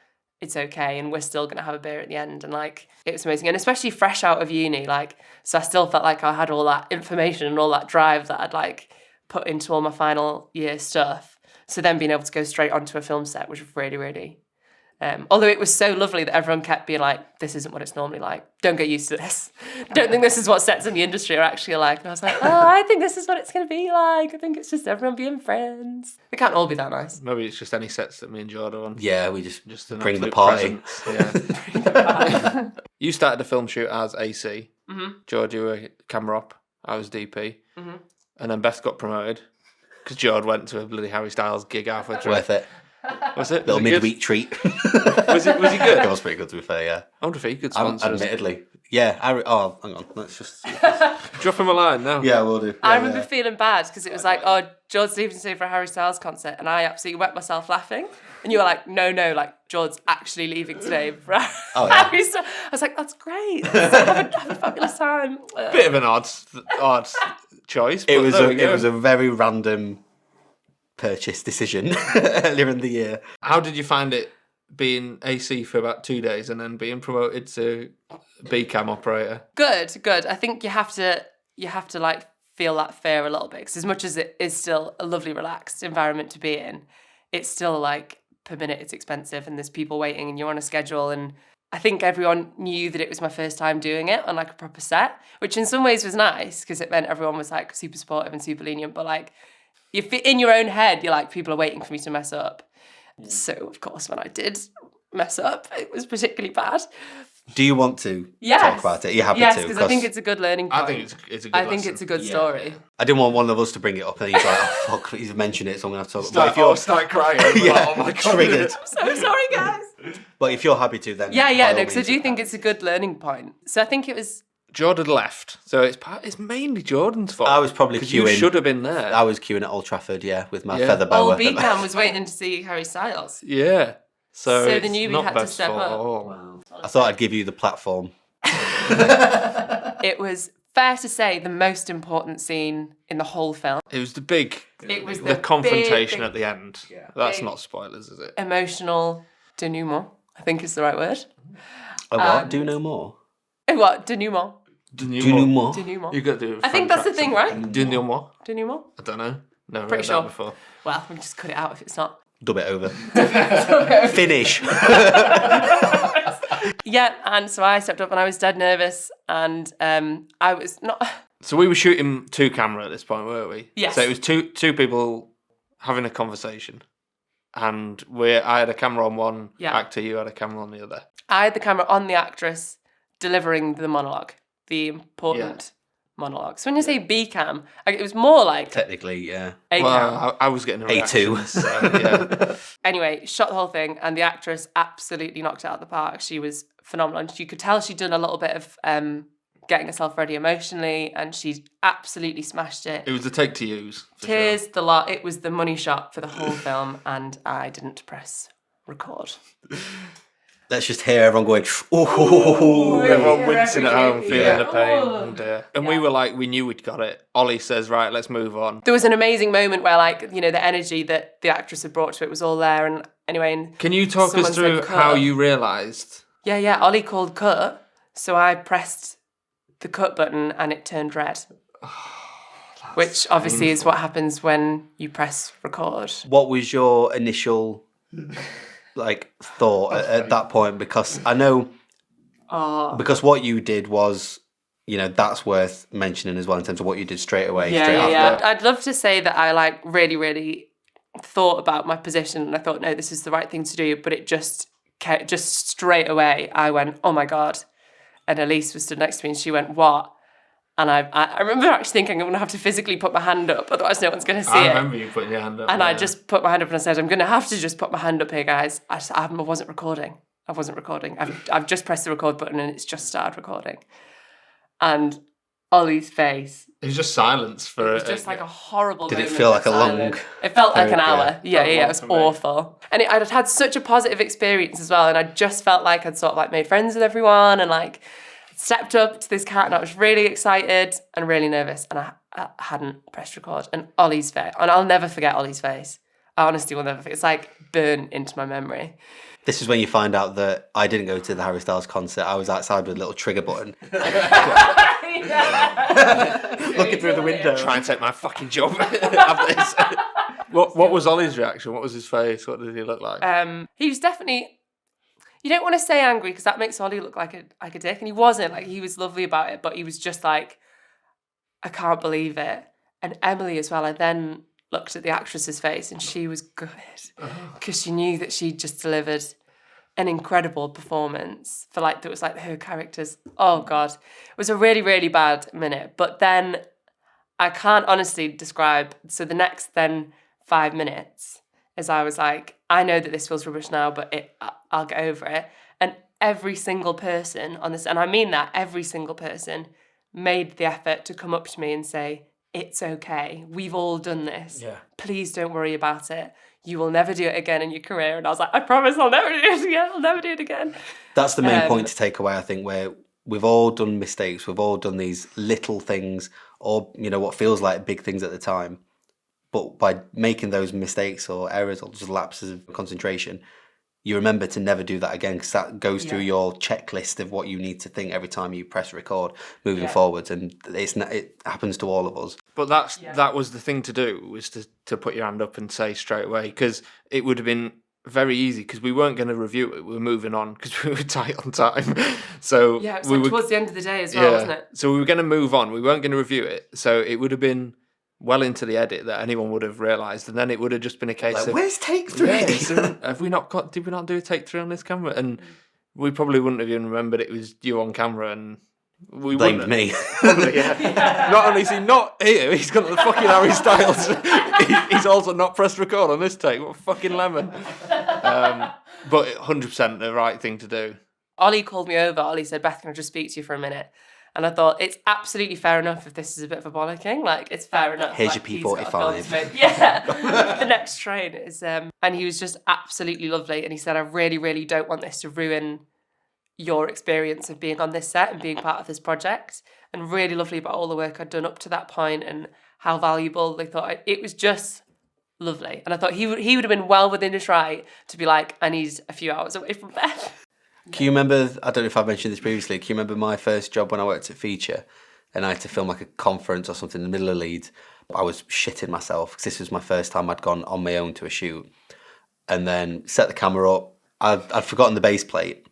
[SPEAKER 2] it's okay and we're still going to have a beer at the end. And like, it was amazing. And especially fresh out of uni, like, so I still felt like I had all that information and all that drive that I'd like put into all my final year stuff. So then being able to go straight onto a film set was really, really Although it was so lovely that everyone kept being like, this isn't what it's normally like. Don't get used to this. Don't think this is what sets in the industry are actually like. And I was like, I think this is what it's going to be like. I think it's just everyone being friends. They can't all be that nice.
[SPEAKER 1] Maybe it's just any sets that me and Jord are on.
[SPEAKER 3] Yeah, we just
[SPEAKER 1] an
[SPEAKER 3] bring the
[SPEAKER 1] absolute
[SPEAKER 3] party.
[SPEAKER 1] presence. Yeah. You started the film shoot as AC.
[SPEAKER 2] Mm-hmm.
[SPEAKER 1] Jord, you were camera op. I was DP.
[SPEAKER 2] Mm-hmm.
[SPEAKER 1] And then Beth got promoted because Jord went to a bloody Harry Styles gig halfway through.
[SPEAKER 3] Worth it.
[SPEAKER 1] Was it?
[SPEAKER 3] Little
[SPEAKER 1] Was it good?
[SPEAKER 3] midweek treat.
[SPEAKER 1] Was he good?
[SPEAKER 3] It was pretty good, to be fair, yeah.
[SPEAKER 1] I wonder if he could sponsor us.
[SPEAKER 3] Admittedly. Yeah, hang on, let's just...
[SPEAKER 1] Drop him a line now.
[SPEAKER 3] Yeah, we'll do.
[SPEAKER 2] I remember feeling bad because it was like, George's leaving today for a Harry Styles concert, and I absolutely wet myself laughing. And you were like, no, like, George's actually leaving today for Harry Styles. I was like, that's great. Have a fabulous time.
[SPEAKER 1] Bit of an odd choice. But
[SPEAKER 3] It was
[SPEAKER 1] there we
[SPEAKER 3] a
[SPEAKER 1] go.
[SPEAKER 3] very random purchase decision earlier in the year.
[SPEAKER 1] How did you find it being AC for about 2 days and then being promoted to B-cam operator?
[SPEAKER 2] Good. I think you have to like feel that fear a little bit, because as much as it is still a lovely, relaxed environment to be in, it's still like per minute it's expensive and there's people waiting and you're on a schedule. And I think everyone knew that it was my first time doing it on like a proper set, which in some ways was nice because it meant everyone was like super supportive and super lenient. But like, if in your own head, you're like, people are waiting for me to mess up. So of course, when I did mess up, it was particularly bad.
[SPEAKER 3] Do you want to talk about it? You're happy to?
[SPEAKER 2] Yes, because I think it's a good learning point.
[SPEAKER 1] I think it's a good
[SPEAKER 2] I think
[SPEAKER 1] lesson.
[SPEAKER 2] it's a good story.
[SPEAKER 3] I didn't want one of us to bring it up and he's like, oh fuck, he's mentioned it, so I'm going to have to talk about it.
[SPEAKER 1] Start crying.
[SPEAKER 3] Yeah,
[SPEAKER 1] Oh my God.
[SPEAKER 3] triggered.
[SPEAKER 2] So sorry, guys.
[SPEAKER 3] But if you're happy to, then...
[SPEAKER 2] Yeah,
[SPEAKER 3] by
[SPEAKER 2] no,
[SPEAKER 3] all
[SPEAKER 2] because I
[SPEAKER 3] means.
[SPEAKER 2] do think it's a good learning point. So I think it was...
[SPEAKER 1] Jordan left, so it's mainly Jordan's fault.
[SPEAKER 3] I was probably
[SPEAKER 1] 'cause you
[SPEAKER 3] queuing.
[SPEAKER 1] should have been there.
[SPEAKER 3] I was queuing at Old Trafford, with my
[SPEAKER 1] Yeah.
[SPEAKER 3] feather boa.
[SPEAKER 2] Old B-Cam was waiting to see Harry Styles.
[SPEAKER 1] Yeah. So
[SPEAKER 2] the
[SPEAKER 1] it's
[SPEAKER 2] newbie
[SPEAKER 1] not
[SPEAKER 2] had to
[SPEAKER 1] Beth's
[SPEAKER 2] step
[SPEAKER 1] fault
[SPEAKER 2] up.
[SPEAKER 1] at all.
[SPEAKER 3] I thought I'd give you the platform.
[SPEAKER 2] It was fair to say the most important scene in the whole film.
[SPEAKER 1] It was the big,
[SPEAKER 2] It was
[SPEAKER 1] the
[SPEAKER 2] the
[SPEAKER 1] confrontation
[SPEAKER 2] big,
[SPEAKER 1] at the end. Yeah. That's
[SPEAKER 2] big-
[SPEAKER 1] not spoilers, is it?
[SPEAKER 2] Emotional denouement, I think is the right word.
[SPEAKER 3] Oh, what? Do no more?
[SPEAKER 2] What? Denouement.
[SPEAKER 3] Denouement.
[SPEAKER 2] Denouement.
[SPEAKER 1] You got to do.
[SPEAKER 2] I think that's the thing, right?
[SPEAKER 1] Denouement.
[SPEAKER 2] Denouement?
[SPEAKER 1] I don't know. Never
[SPEAKER 2] Pretty
[SPEAKER 1] heard
[SPEAKER 2] sure.
[SPEAKER 1] that before.
[SPEAKER 2] Well, we can just cut it out if it's not.
[SPEAKER 3] Dub it over. Finish.
[SPEAKER 2] Yeah, and so I stepped up and I was dead nervous and I was not...
[SPEAKER 1] So we were shooting 2 camera at this point, weren't we?
[SPEAKER 2] Yes.
[SPEAKER 1] So it was two people having a conversation, and I had a camera on one actor, you had a camera on the other.
[SPEAKER 2] I had the camera on the actress delivering the monologue, the important monologue. So when you say B-cam, it was more like
[SPEAKER 3] Technically, yeah.
[SPEAKER 2] A-cam.
[SPEAKER 1] Well, I was getting a reaction,
[SPEAKER 3] A2.
[SPEAKER 1] so, yeah.
[SPEAKER 2] Anyway, shot the whole thing, and the actress absolutely knocked it out of the park. She was phenomenal. And you could tell she'd done a little bit of getting herself ready emotionally, and she absolutely smashed it.
[SPEAKER 1] It was the take to use. For
[SPEAKER 2] Tears,
[SPEAKER 1] sure.
[SPEAKER 2] the lot. It was the money shot for the whole film, and I didn't press record.
[SPEAKER 3] Let's just hear everyone going, oh.
[SPEAKER 1] Everyone wincing at home, feeling
[SPEAKER 3] Yeah.
[SPEAKER 1] the pain. And we were like, we knew we'd got it. Ollie says, right, let's move on.
[SPEAKER 2] There was an amazing moment where, like, you know, the energy that the actress had brought to it was all there. And anyway, and
[SPEAKER 1] Can you talk
[SPEAKER 2] someone
[SPEAKER 1] us through
[SPEAKER 2] said,
[SPEAKER 1] how
[SPEAKER 2] "Cut."
[SPEAKER 1] you realised?
[SPEAKER 2] Yeah, Ollie called cut, so I pressed the cut button and it turned red. Which obviously is what happens when you press record.
[SPEAKER 3] What was your initial thought at that point? Because I know because what you did was, you know, that's worth mentioning as well in terms of what you did straight away. straight after.
[SPEAKER 2] I'd love to say that I like really, really thought about my position and I thought, no, this is the right thing to do, but it just straight away I went, oh my God. And Elise was stood next to me and she went, what? And I remember actually thinking I'm going to have to physically put my hand up, otherwise no one's going to see it.
[SPEAKER 1] I remember you putting your hand up.
[SPEAKER 2] And I just put my hand up and I said, I'm going to have to just put my hand up here, guys. I wasn't recording. I've just pressed the record button and it's just started recording. And Ollie's face.
[SPEAKER 1] It was just silence for
[SPEAKER 2] It was just like a horrible
[SPEAKER 3] Did it
[SPEAKER 2] moment
[SPEAKER 3] feel
[SPEAKER 2] of
[SPEAKER 3] like a long
[SPEAKER 2] silence. It felt like an
[SPEAKER 3] period?
[SPEAKER 2] hour. Yeah, it was
[SPEAKER 1] for me.
[SPEAKER 2] awful. And I'd had such a positive experience as well. And I just felt like I'd sort of like made friends with everyone and like stepped up to this cat and I was really excited and really nervous and I hadn't pressed record. And Ollie's face, and I'll never forget Ollie's face. I honestly will never forget. It's like burned into my memory.
[SPEAKER 3] This is when you find out that I didn't go to the Harry Styles concert. I was outside with a little trigger button. Looking through the window.
[SPEAKER 1] Try and take my fucking job. Have this. What was Ollie's reaction? What was his face? What did he look like?
[SPEAKER 2] He was definitely you don't want to say angry because that makes Ollie look like a dick, and he wasn't. Like, he was lovely about it, but he was just like, I can't believe it. And Emily as well, I then looked at the actress's face and she was good because she knew that she'd just delivered an incredible performance for like, that was like her characters. Oh God, it was a really, really bad minute. But then I can't honestly describe, so the next then 5 minutes is I was like, I know that this feels rubbish now, but I'll get over it. And every single person on this, and I mean that, every single person made the effort to come up to me and say, it's okay. We've all done this.
[SPEAKER 1] Yeah.
[SPEAKER 2] Please don't worry about it. You will never do it again in your career. And I was like, I promise I'll never do it again. I'll never do it again.
[SPEAKER 3] That's the main point to take away, I think, where we've all done mistakes. We've all done these little things or, what feels like big things at the time. But by making those mistakes or errors or just lapses of concentration, you remember to never do that again, because that goes through your checklist of what you need to think every time you press record moving forwards, and it happens to all of us.
[SPEAKER 1] But that was the thing to do, was to put your hand up and say straight away, because it would have been very easy, because we weren't going to review it. We were moving on because we were tight on time. So
[SPEAKER 2] yeah, it was towards the end of the day as well, wasn't it?
[SPEAKER 1] So we were going to move on. We weren't going to review it. So it would have been well into the edit that anyone would have realised, and then it would have just been a case of,
[SPEAKER 3] where's take 3?
[SPEAKER 1] Have we not got? Did we not do a take 3 on this camera? And we probably wouldn't have even remembered it was you on camera, and we
[SPEAKER 3] blamed me.
[SPEAKER 1] Probably, yeah. Not only is he not here, he's got the fucking Harry Styles. He's also not pressed record on this take. What a fucking lemon! But 100% the right thing to do.
[SPEAKER 2] Ollie called me over. Ollie said, Beth, can I just speak to you for a minute? And I thought, it's absolutely fair enough if this is a bit of a bollocking. Like, it's fair enough.
[SPEAKER 3] Here's
[SPEAKER 2] like,
[SPEAKER 3] your P45.
[SPEAKER 2] Yeah. The next train is... and he was just absolutely lovely. And he said, I really, really don't want this to ruin your experience of being on this set and being part of this project. And really lovely about all the work I'd done up to that point and how valuable they thought. It was just lovely. And I thought he would have been well within his right to be like, I need a few hours away from Beth.
[SPEAKER 3] Can you remember, I don't know if I've mentioned this previously, can you remember my first job when I worked at Feature and I had to film like a conference or something in the middle of Leeds? I was shitting myself because this was my first time I'd gone on my own to a shoot, and then set the camera up. I'd forgotten the base plate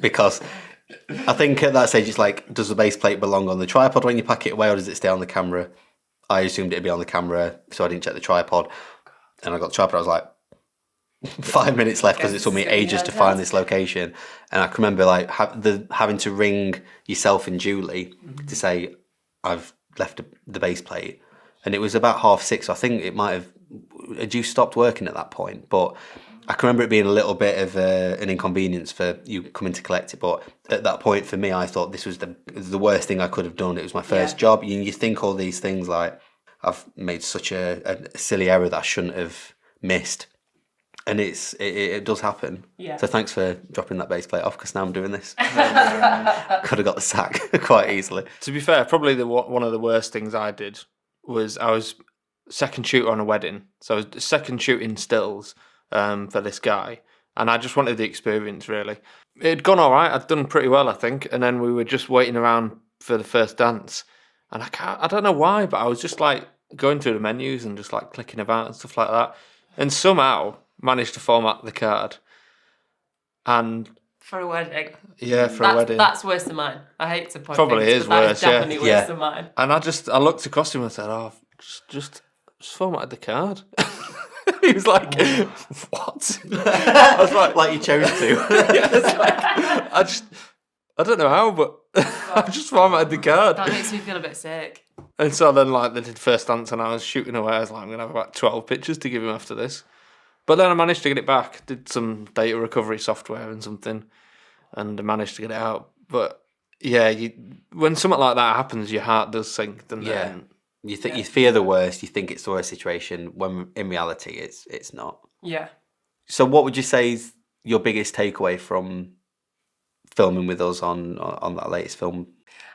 [SPEAKER 3] because I think at that stage it's like, does the base plate belong on the tripod when you pack it away, or does it stay on the camera? I assumed it'd be on the camera, so I didn't check the tripod. And I got the tripod, I was like, 5 minutes left because it took me ages to find this location. And I can remember like having to ring yourself and Julie to say, I've left the base plate. And it was about 6:30, so I think it might have, had you stopped working at that point? But I can remember it being a little bit of an inconvenience for you coming to collect it. But at that point for me, I thought this was the worst thing I could have done. It was my first job. You think all these things like, I've made such a silly error that I shouldn't have missed. And it does happen. Yeah. So thanks for dropping that base plate off, because now I'm doing this. Could have got the sack quite easily.
[SPEAKER 1] To be fair, probably one of the worst things I did was I was second shooter on a wedding. So I was second shooting stills for this guy. And I just wanted the experience, really. It had gone all right. I'd done pretty well, I think. And then we were just waiting around for the first dance. And I don't know why, but I was just like going through the menus and just like clicking about and stuff like that. And somehow managed to format the card. And
[SPEAKER 2] for a wedding.
[SPEAKER 1] Yeah, for a wedding.
[SPEAKER 2] That's worse than mine. I hate to point
[SPEAKER 1] probably
[SPEAKER 2] things,
[SPEAKER 1] is
[SPEAKER 2] but
[SPEAKER 1] worse,
[SPEAKER 2] that is definitely worse than mine.
[SPEAKER 1] And I looked across him and said, "Oh, just formatted the card." He was like, "What?" I was
[SPEAKER 3] like you chose to.
[SPEAKER 1] Yeah, it's like, I don't know how, but I just formatted the card.
[SPEAKER 2] That makes me feel a bit sick.
[SPEAKER 1] And so then, like, they did first dance, and I was shooting away. I was like, I'm gonna have about 12 pictures to give him after this. But then I managed to get it back. Did some data recovery software and something, and I managed to get it out. But yeah, when something like that happens, your heart does sink. Doesn't it?
[SPEAKER 3] You think you fear the worst. You think it's the worst situation, when in reality, it's not.
[SPEAKER 2] Yeah.
[SPEAKER 3] So, what would you say is your biggest takeaway from filming with us on that latest film?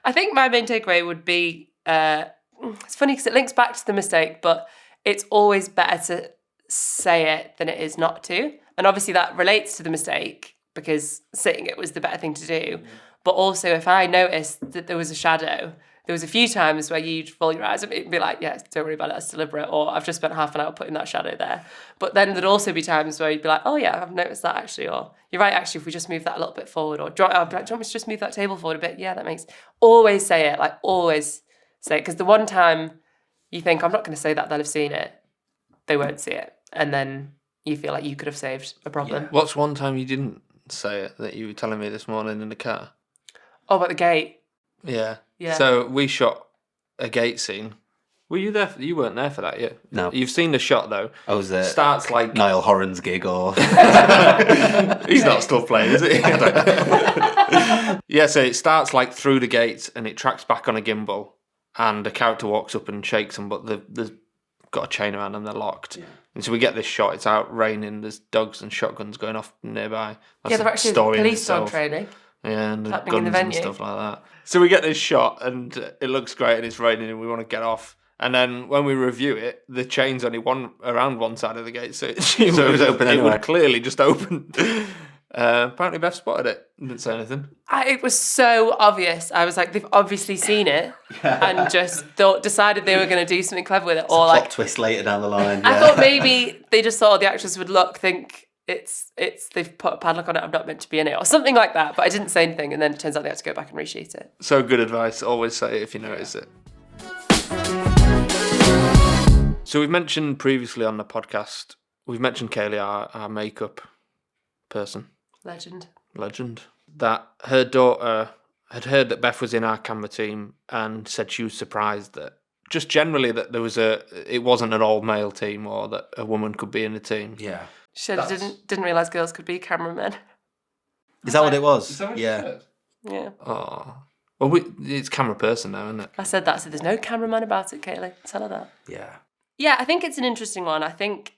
[SPEAKER 2] I think my main takeaway would be, it's funny because it links back to the mistake, but it's always better to say it than it is not to. And obviously that relates to the mistake, because saying it was the better thing to do. But also, if I noticed that there was a shadow, there was a few times where you'd roll your eyes at me and be like, yeah, don't worry about it, that's deliberate, or I've just spent half an hour putting that shadow there. But then there'd also be times where you'd be like, oh yeah, I've noticed that actually, or you're right, actually, if we just move that a little bit forward, or I'd be like, do you want me to just move that table forward a bit? Yeah, that makes... Always say it, like always say it, because the one time you think, I'm not going to say that, they'll have seen it, they won't see it. And then you feel like you could have saved a problem.
[SPEAKER 1] Yeah. What's one time you didn't say it that you were telling me this morning in the car?
[SPEAKER 2] Oh, about the gate.
[SPEAKER 1] Yeah.
[SPEAKER 2] Yeah.
[SPEAKER 1] So we shot a gate scene. Were you there? You weren't there for that yet.
[SPEAKER 3] No.
[SPEAKER 1] You've seen the shot though.
[SPEAKER 3] I was there.
[SPEAKER 1] Starts like
[SPEAKER 3] Niall Horan's gig, or
[SPEAKER 1] he's not still playing, is he? Yeah. So it starts like through the gates and it tracks back on a gimbal, and a character walks up and shakes them, but they've got a chain around them. They're locked. Yeah. And so we get this shot. It's out raining. There's dogs and shotguns going off nearby. That's
[SPEAKER 2] they're actually police dog training.
[SPEAKER 1] Yeah, and
[SPEAKER 2] happening in the
[SPEAKER 1] guns and
[SPEAKER 2] venue.
[SPEAKER 1] stuff like that. So we get this shot and it looks great and it's raining and we want to get off. And then when we review it, the chain's only around one side of the gate, so it
[SPEAKER 3] was open anyway.
[SPEAKER 1] It would clearly just open. Apparently Beth spotted it and didn't say anything.
[SPEAKER 2] It was so obvious. I was like, they've obviously seen it and just decided they were going to do something clever with it.
[SPEAKER 3] Or like plot twist later down the line.
[SPEAKER 2] I thought maybe they just thought the actors would think it's they've put a padlock on it, I'm not meant to be in it, or something like that. But I didn't say anything, and then it turns out they had to go back and reshoot it.
[SPEAKER 1] So good advice. Always say it if you notice it. So we've mentioned previously on the podcast, we've mentioned Kaylee, our makeup person.
[SPEAKER 2] Legend.
[SPEAKER 1] That her daughter had heard that Beth was in our camera team and said she was surprised that just generally that it wasn't an all male team, or that a woman could be in the team.
[SPEAKER 3] Yeah.
[SPEAKER 2] She didn't realise girls could be cameramen.
[SPEAKER 3] Is that what it was?
[SPEAKER 1] Is that what
[SPEAKER 2] Yeah.
[SPEAKER 1] Oh. Well, it's camera person now, isn't it?
[SPEAKER 2] I said that, so there's no cameraman about it, Kaylee. Tell her that.
[SPEAKER 3] Yeah.
[SPEAKER 2] Yeah, I think it's an interesting one. I think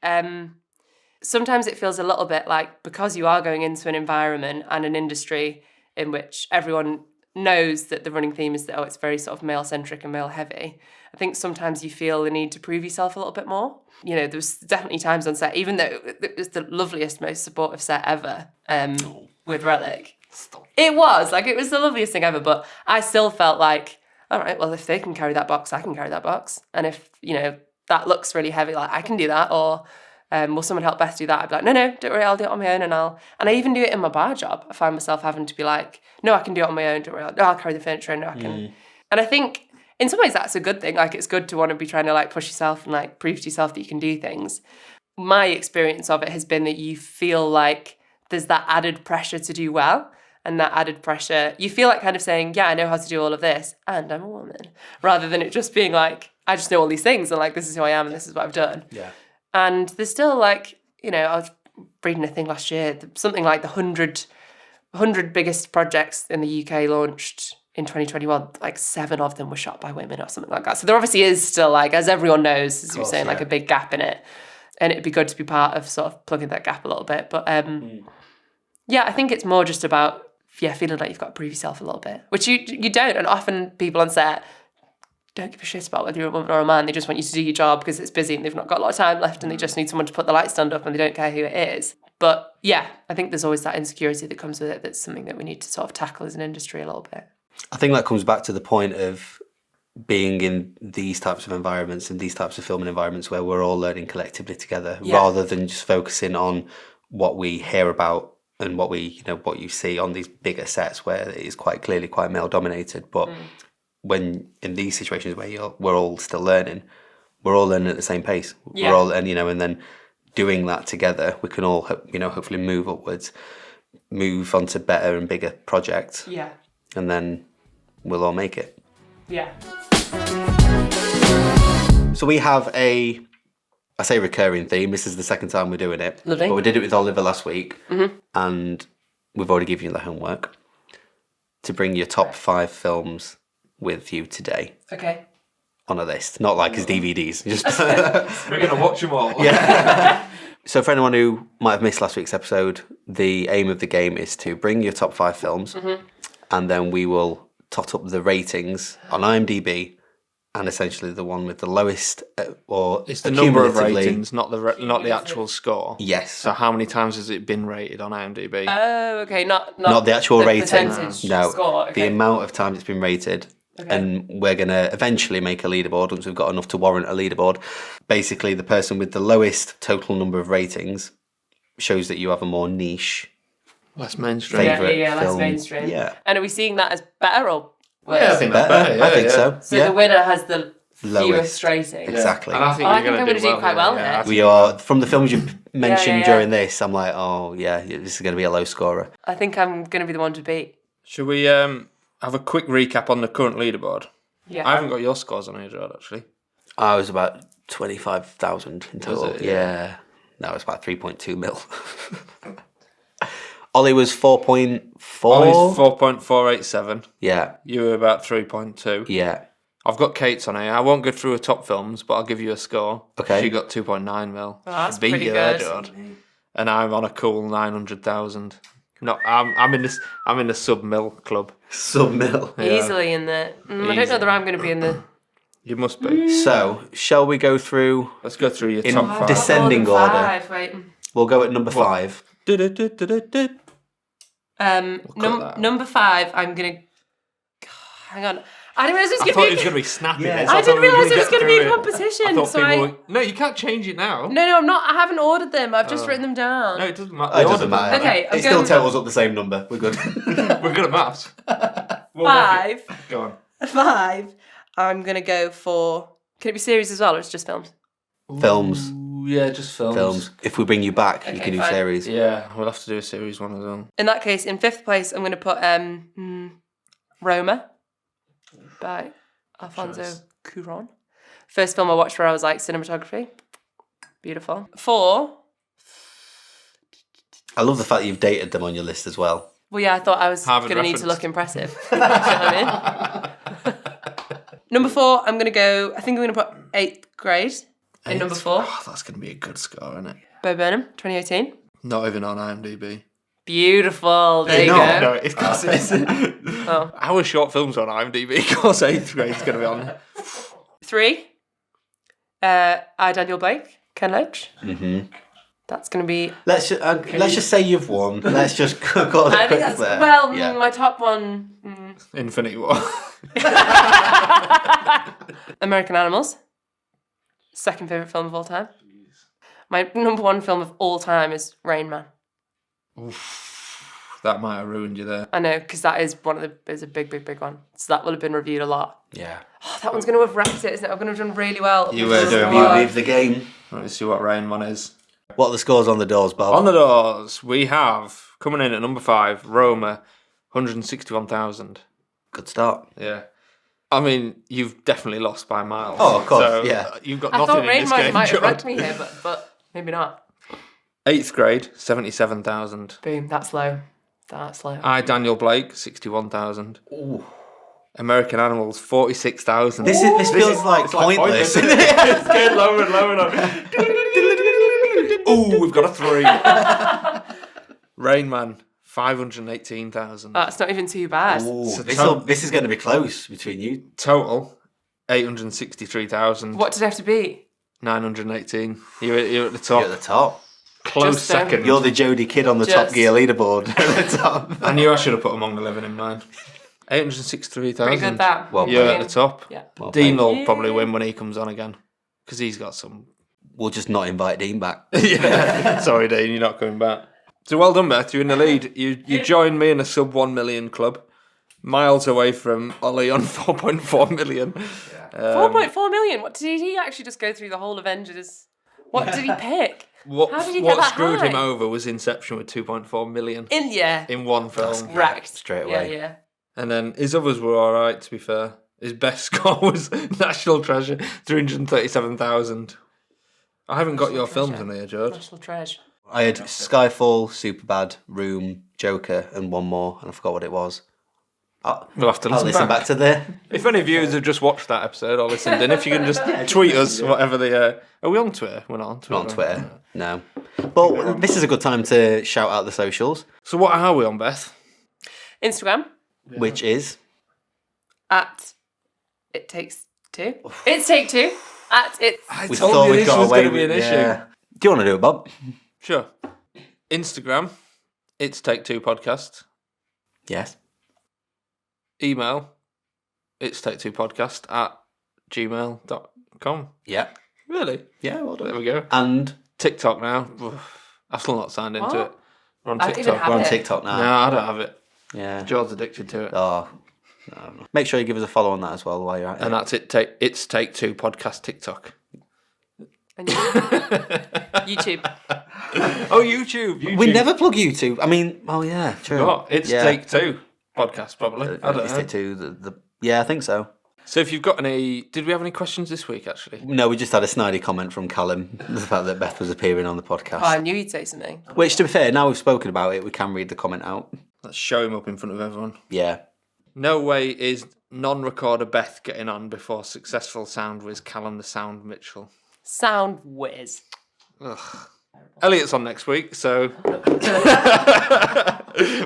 [SPEAKER 2] sometimes it feels a little bit like, because you are going into an environment and an industry in which everyone knows that the running theme is that, it's very sort of male-centric and male-heavy, I think sometimes you feel the need to prove yourself a little bit more. You know, there was definitely times on set, even though it was the loveliest, most supportive set ever with Relic.
[SPEAKER 1] Stop.
[SPEAKER 2] It was the loveliest thing ever, but I still felt like, all right, well, if they can carry that box, I can carry that box. And if, that looks really heavy, like I can do that, or will someone help Beth do that? I'd be like, no, don't worry, I'll do it on my own, and I even do it in my bar job. I find myself having to be like, no, I can do it on my own, don't worry, I'll carry the furniture, no, I can. And I think in some ways that's a good thing. Like, it's good to want to be trying to like push yourself and like prove to yourself that you can do things. My experience of it has been that you feel like there's that added pressure to do well. And that added pressure, you feel like kind of saying, yeah, I know how to do all of this, and I'm a woman, rather than it just being like, I just know all these things, and like, this is who I am, and this is what I've done.
[SPEAKER 3] Yeah.
[SPEAKER 2] And there's still like, I was reading a thing last year, something like the 100 biggest projects in the UK launched in 2021, like 7 of them were shot by women or something like that. So there obviously is still, like, as everyone knows, as you were saying, like a big gap in it. And it'd be good to be part of sort of plugging that gap a little bit. But yeah, I think it's more just about, feeling like you've got to prove yourself a little bit, which you don't. And often people on set don't give a shit about whether you're a woman or a man. They just want you to do your job because it's busy and they've not got a lot of time left and they just need someone to put the light stand up and they don't care who it is. But yeah, I think there's always that insecurity that comes with it. That's something that we need to sort of tackle as an industry a little bit.
[SPEAKER 3] I think that comes back to the point of being in these types of environments and these types of filming environments where we're all learning collectively together, rather than just focusing on what we hear about and what what you see on these bigger sets where it is quite clearly quite male dominated. But when in these situations where we're all still learning, we're all learning at the same pace.
[SPEAKER 2] Yeah.
[SPEAKER 3] We're all, and then doing that together, we can all hopefully move upwards, move on to better and bigger projects.
[SPEAKER 2] Yeah.
[SPEAKER 3] And then we'll all make it.
[SPEAKER 2] Yeah.
[SPEAKER 3] So we have I say recurring theme. This is the second time we're doing it.
[SPEAKER 2] Lovely.
[SPEAKER 3] But we did it with Oliver last week. And we've already given you the homework to bring your top 5 films with you today.
[SPEAKER 2] Okay.
[SPEAKER 3] On a list. Not like as DVDs. Just
[SPEAKER 1] We're going to watch them all.
[SPEAKER 3] Yeah. So for anyone who might have missed last week's episode, the aim of the game is to bring your top 5 films and then we will tot up the ratings on IMDb. And essentially the one with the lowest, or
[SPEAKER 1] it's the number of
[SPEAKER 3] accumulatively-
[SPEAKER 1] ratings, not the actual score.
[SPEAKER 3] Yes.
[SPEAKER 1] So how many times has it been rated on IMDb?
[SPEAKER 2] Oh, okay. Not
[SPEAKER 3] the actual rating.
[SPEAKER 2] percentage
[SPEAKER 3] No,
[SPEAKER 2] score. Okay.
[SPEAKER 3] the amount of times it's been rated And we're going to eventually make a leaderboard once we've got enough to warrant a leaderboard. Basically, the person with the lowest total number of ratings shows that you have a more niche,
[SPEAKER 1] less mainstream.
[SPEAKER 3] favourite
[SPEAKER 2] less
[SPEAKER 3] film.
[SPEAKER 2] mainstream.
[SPEAKER 3] Yeah.
[SPEAKER 2] And are we seeing that as better or worse?
[SPEAKER 1] Yeah, I think that's better.
[SPEAKER 3] I think so.
[SPEAKER 2] So
[SPEAKER 3] yeah.
[SPEAKER 2] the winner has the
[SPEAKER 3] Lowest.
[SPEAKER 2] fewest ratings.
[SPEAKER 3] Exactly.
[SPEAKER 1] And I think,
[SPEAKER 2] I think I'm going to do quite well here.
[SPEAKER 3] We are, from the films you've mentioned
[SPEAKER 2] yeah.
[SPEAKER 3] during this, I'm like, oh, yeah, this is going to be a low scorer.
[SPEAKER 2] I think I'm going to be the one to beat.
[SPEAKER 1] Should we have a quick recap on the current leaderboard?
[SPEAKER 2] Yeah.
[SPEAKER 1] I haven't got your scores on here, Jord, actually.
[SPEAKER 3] I was about 25,000 in total.
[SPEAKER 1] it?
[SPEAKER 3] Yeah. That was about 3.2 mil. Ollie was 4.4.
[SPEAKER 1] Ollie's 4.487.
[SPEAKER 3] Yeah.
[SPEAKER 1] You were about 3.2.
[SPEAKER 3] Yeah.
[SPEAKER 1] I've got Kate's on here. I won't go through her top films, but I'll give you a score.
[SPEAKER 3] Okay.
[SPEAKER 1] She got 2.9 mil.
[SPEAKER 2] Oh, that's
[SPEAKER 1] She beat
[SPEAKER 2] pretty
[SPEAKER 1] you there,
[SPEAKER 2] good.
[SPEAKER 1] Jord. And I'm on a cool 900,000. No, I'm in the sub mil club.
[SPEAKER 3] Sub-mil.
[SPEAKER 2] Easily in the... I don't know whether I'm going to be in the...
[SPEAKER 1] You must be.
[SPEAKER 3] So, shall we go through...
[SPEAKER 1] Let's go through your
[SPEAKER 3] In
[SPEAKER 1] top five.
[SPEAKER 3] descending
[SPEAKER 2] More than
[SPEAKER 3] order.
[SPEAKER 2] 5, wait.
[SPEAKER 3] We'll go at number 5.
[SPEAKER 1] Du-du-du-du-du-du. that.
[SPEAKER 2] Number 5, I'm going to... Hang on. I didn't realise it
[SPEAKER 1] I
[SPEAKER 2] was
[SPEAKER 1] thought
[SPEAKER 2] going
[SPEAKER 1] it was
[SPEAKER 2] to
[SPEAKER 1] going
[SPEAKER 2] be...
[SPEAKER 1] to be snappy.
[SPEAKER 3] Yeah.
[SPEAKER 1] this.
[SPEAKER 2] I
[SPEAKER 1] thought
[SPEAKER 2] didn't
[SPEAKER 1] we were
[SPEAKER 2] realise it was
[SPEAKER 1] get
[SPEAKER 2] going to be a
[SPEAKER 1] through it.
[SPEAKER 2] competition.
[SPEAKER 1] I thought
[SPEAKER 2] So
[SPEAKER 1] people were... No, you can't change it now.
[SPEAKER 2] No, I'm not. I haven't ordered them. I've just written them down.
[SPEAKER 1] No, it doesn't matter.
[SPEAKER 3] It doesn't matter.
[SPEAKER 2] Okay, I'm
[SPEAKER 3] it still
[SPEAKER 2] going-
[SPEAKER 3] totals up the same number. We're good.
[SPEAKER 1] We're good at maths.
[SPEAKER 2] 5.
[SPEAKER 1] Go on.
[SPEAKER 2] 5. I'm going to go for... Can it be series as well, or it's just films?
[SPEAKER 3] Films.
[SPEAKER 1] Ooh, yeah, just films.
[SPEAKER 3] Films. If we bring you back, you
[SPEAKER 2] Okay,
[SPEAKER 3] can do
[SPEAKER 2] fine.
[SPEAKER 3] series.
[SPEAKER 1] Yeah, we'll have to do a series one as well.
[SPEAKER 2] In that case, in 5th place, I'm going to put Roma by Alfonso
[SPEAKER 1] Choice.
[SPEAKER 2] Cuarón. First film I watched where I was like, cinematography. Beautiful. 4.
[SPEAKER 3] I love the fact that you've dated them on your list as well.
[SPEAKER 2] Well, yeah, I thought I was
[SPEAKER 1] Harvard
[SPEAKER 2] going to need to
[SPEAKER 1] reference.
[SPEAKER 2] look impressive. You know what I mean? Number 4, I'm going to go, I think I'm going to put 8th grade in number 4.
[SPEAKER 1] Oh, that's going to be a good score, isn't it?
[SPEAKER 2] Bo Burnham, 2018.
[SPEAKER 1] Not even on IMDb.
[SPEAKER 2] Beautiful. There you go.
[SPEAKER 1] No, it's because it's...
[SPEAKER 2] Oh.
[SPEAKER 1] Our short films are on IMDb. Of course, 8th grade's going to be on there.
[SPEAKER 2] 3. I, Daniel Blake, Ken Loach.
[SPEAKER 3] Mm-hmm.
[SPEAKER 2] That's going to be...
[SPEAKER 3] Let's just say you've won. Let's just call it
[SPEAKER 2] I think
[SPEAKER 3] quits
[SPEAKER 2] that's...
[SPEAKER 3] there.
[SPEAKER 2] Well,
[SPEAKER 3] Yeah.
[SPEAKER 2] my top one...
[SPEAKER 1] Infinity War.
[SPEAKER 2] American Animals. Second favourite film of all time. My number 1 film of all time is Rain Man.
[SPEAKER 1] That might have ruined you there.
[SPEAKER 2] I know, because that is is a big, big, big one. So that will have been reviewed a lot.
[SPEAKER 3] Yeah.
[SPEAKER 2] Oh, that one's going to have wrecked it, isn't it? I'm going to have done really well.
[SPEAKER 1] You were doing
[SPEAKER 3] You
[SPEAKER 1] well.
[SPEAKER 3] leave the game.
[SPEAKER 1] Let's see what Rain Man is.
[SPEAKER 3] What are the scores on the doors, Bob?
[SPEAKER 1] On the doors, we have, coming in at number 5, Roma, 161,000.
[SPEAKER 3] Good start.
[SPEAKER 1] Yeah. I mean, you've definitely lost by miles.
[SPEAKER 3] Oh, of course,
[SPEAKER 1] So,
[SPEAKER 3] yeah.
[SPEAKER 1] You've got
[SPEAKER 2] I
[SPEAKER 1] nothing
[SPEAKER 2] thought
[SPEAKER 1] in
[SPEAKER 2] Rain
[SPEAKER 1] this
[SPEAKER 2] Man
[SPEAKER 1] game,
[SPEAKER 2] might have
[SPEAKER 1] Jord.
[SPEAKER 2] wrecked me here, but maybe not.
[SPEAKER 1] 8th grade, 77,000.
[SPEAKER 2] Boom, that's low. That's low.
[SPEAKER 1] I, Daniel Blake, 61,000.
[SPEAKER 3] Ooh.
[SPEAKER 1] American Animals, 46,000.
[SPEAKER 3] This feels like pointless.
[SPEAKER 1] isn't it? It's getting lower and lower and lower. Ooh, we've got a 3. Rain Man, 518,000.
[SPEAKER 2] That's not even too bad.
[SPEAKER 3] Ooh,
[SPEAKER 1] So
[SPEAKER 3] this is going to be close between you.
[SPEAKER 1] Total, 863,000.
[SPEAKER 2] What did it have to be?
[SPEAKER 1] 918. You're at the top.
[SPEAKER 3] You're at the top.
[SPEAKER 1] Close
[SPEAKER 2] Just,
[SPEAKER 1] second.
[SPEAKER 3] You're the Jodie Kid on the Top
[SPEAKER 2] Just-
[SPEAKER 3] Gear leaderboard at the top.
[SPEAKER 1] I knew I should have put Among the Living in mine. 863,000.
[SPEAKER 2] Pretty good that.
[SPEAKER 3] Well
[SPEAKER 1] You're
[SPEAKER 3] played.
[SPEAKER 1] at the top.
[SPEAKER 2] Yeah.
[SPEAKER 3] Well
[SPEAKER 1] Dean
[SPEAKER 3] played.
[SPEAKER 1] will probably win when he comes on again. Because he's got some...
[SPEAKER 3] We'll just not invite Dean back.
[SPEAKER 1] Yeah. Sorry, Dean, you're not coming back. So well done, Beth. You're in the lead. You joined me in a sub 1 million club. Miles away from Ollie on 4.4 million.
[SPEAKER 2] 4.4 million. What did he actually just go through the whole Avengers? What did he pick?
[SPEAKER 1] What
[SPEAKER 2] How did he get that
[SPEAKER 1] screwed
[SPEAKER 2] high?
[SPEAKER 1] him over was Inception with 2.4 million
[SPEAKER 2] India.
[SPEAKER 1] in one film.
[SPEAKER 2] Wrecked.
[SPEAKER 3] Straight away.
[SPEAKER 2] Yeah.
[SPEAKER 1] And then his others were all right, to be fair. His best score was National Treasure, 337,000. I haven't got your films in here, Jord.
[SPEAKER 2] National Treasure.
[SPEAKER 3] I had Skyfall, Superbad, Room, Joker, and one more, and I forgot what it was.
[SPEAKER 1] We'll have to
[SPEAKER 3] I'll listen back to the...
[SPEAKER 1] If any viewers have just watched that episode or listened in, if you can just tweet us, whatever the... Are we on Twitter? We're not on Twitter.
[SPEAKER 3] Not on Twitter, no. But this is a good time to shout out the socials,
[SPEAKER 1] So what are we on, Beth?
[SPEAKER 2] Instagram
[SPEAKER 3] which is...
[SPEAKER 2] at It Takes Two. It's Take Two. At It.
[SPEAKER 1] I
[SPEAKER 3] We thought we got away with it. Yeah. Do you want to do it, Bob?
[SPEAKER 1] Sure. Instagram, It's Take Two Podcast.
[SPEAKER 3] Yes.
[SPEAKER 1] Email, itstaketwopodcast at gmail.com.
[SPEAKER 3] Yeah.
[SPEAKER 1] Really?
[SPEAKER 3] Yeah, well done.
[SPEAKER 1] There we go.
[SPEAKER 3] And
[SPEAKER 1] TikTok now. I've still not signed into
[SPEAKER 2] What?
[SPEAKER 1] it. We're on
[SPEAKER 2] I don't even
[SPEAKER 1] TikTok.
[SPEAKER 2] have
[SPEAKER 3] we're on
[SPEAKER 2] it.
[SPEAKER 3] TikTok now.
[SPEAKER 1] No, I don't have it.
[SPEAKER 3] Yeah.
[SPEAKER 1] George's addicted to it.
[SPEAKER 3] Oh, no. Make sure you give us a follow on that as well while you're at it.
[SPEAKER 1] And that's It's Take Two Podcast TikTok.
[SPEAKER 2] And YouTube.
[SPEAKER 1] Oh, YouTube.
[SPEAKER 3] We never plug YouTube. I mean, oh yeah, true.
[SPEAKER 1] What? It's Take Two Podcast, probably. I don't
[SPEAKER 3] It's
[SPEAKER 1] know.
[SPEAKER 3] Take Two. Yeah, I think so.
[SPEAKER 1] So if you've got any... Did we have any questions this week, actually?
[SPEAKER 3] No, we just had a snidey comment from Callum, the fact that Beth was appearing on the podcast.
[SPEAKER 2] Oh, I knew you'd say something.
[SPEAKER 3] Which, to be fair, now we've spoken about it, we can read the comment out.
[SPEAKER 1] Let's show him up in front of everyone.
[SPEAKER 3] Yeah.
[SPEAKER 1] No way is non-recorder Beth getting on before successful sound whiz Callum the Sound Mitchell.
[SPEAKER 2] Sound whiz.
[SPEAKER 1] Ugh. Elliot's on next week, so we'll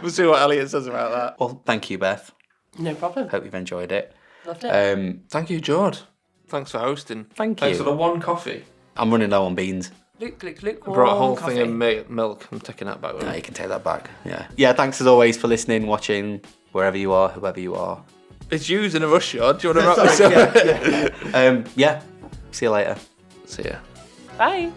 [SPEAKER 1] see what Elliot says about that.
[SPEAKER 3] Well, thank you, Beth.
[SPEAKER 2] No problem.
[SPEAKER 3] Hope you've enjoyed it.
[SPEAKER 2] Loved it.
[SPEAKER 1] Thank you, Jord. Thanks for hosting.
[SPEAKER 3] Thank
[SPEAKER 1] Thanks
[SPEAKER 3] you.
[SPEAKER 1] for the one coffee.
[SPEAKER 3] I'm running low on beans.
[SPEAKER 2] Luke.
[SPEAKER 1] I brought a whole thing of milk. I'm taking that back with
[SPEAKER 3] No,
[SPEAKER 1] me.
[SPEAKER 3] you can take that back. Yeah. Yeah, thanks as always for listening, watching, wherever you are, whoever you are.
[SPEAKER 1] It's you in a rush, Jord. Do you want to wrap this up?
[SPEAKER 3] Yeah. See you later.
[SPEAKER 1] See ya.
[SPEAKER 2] Bye.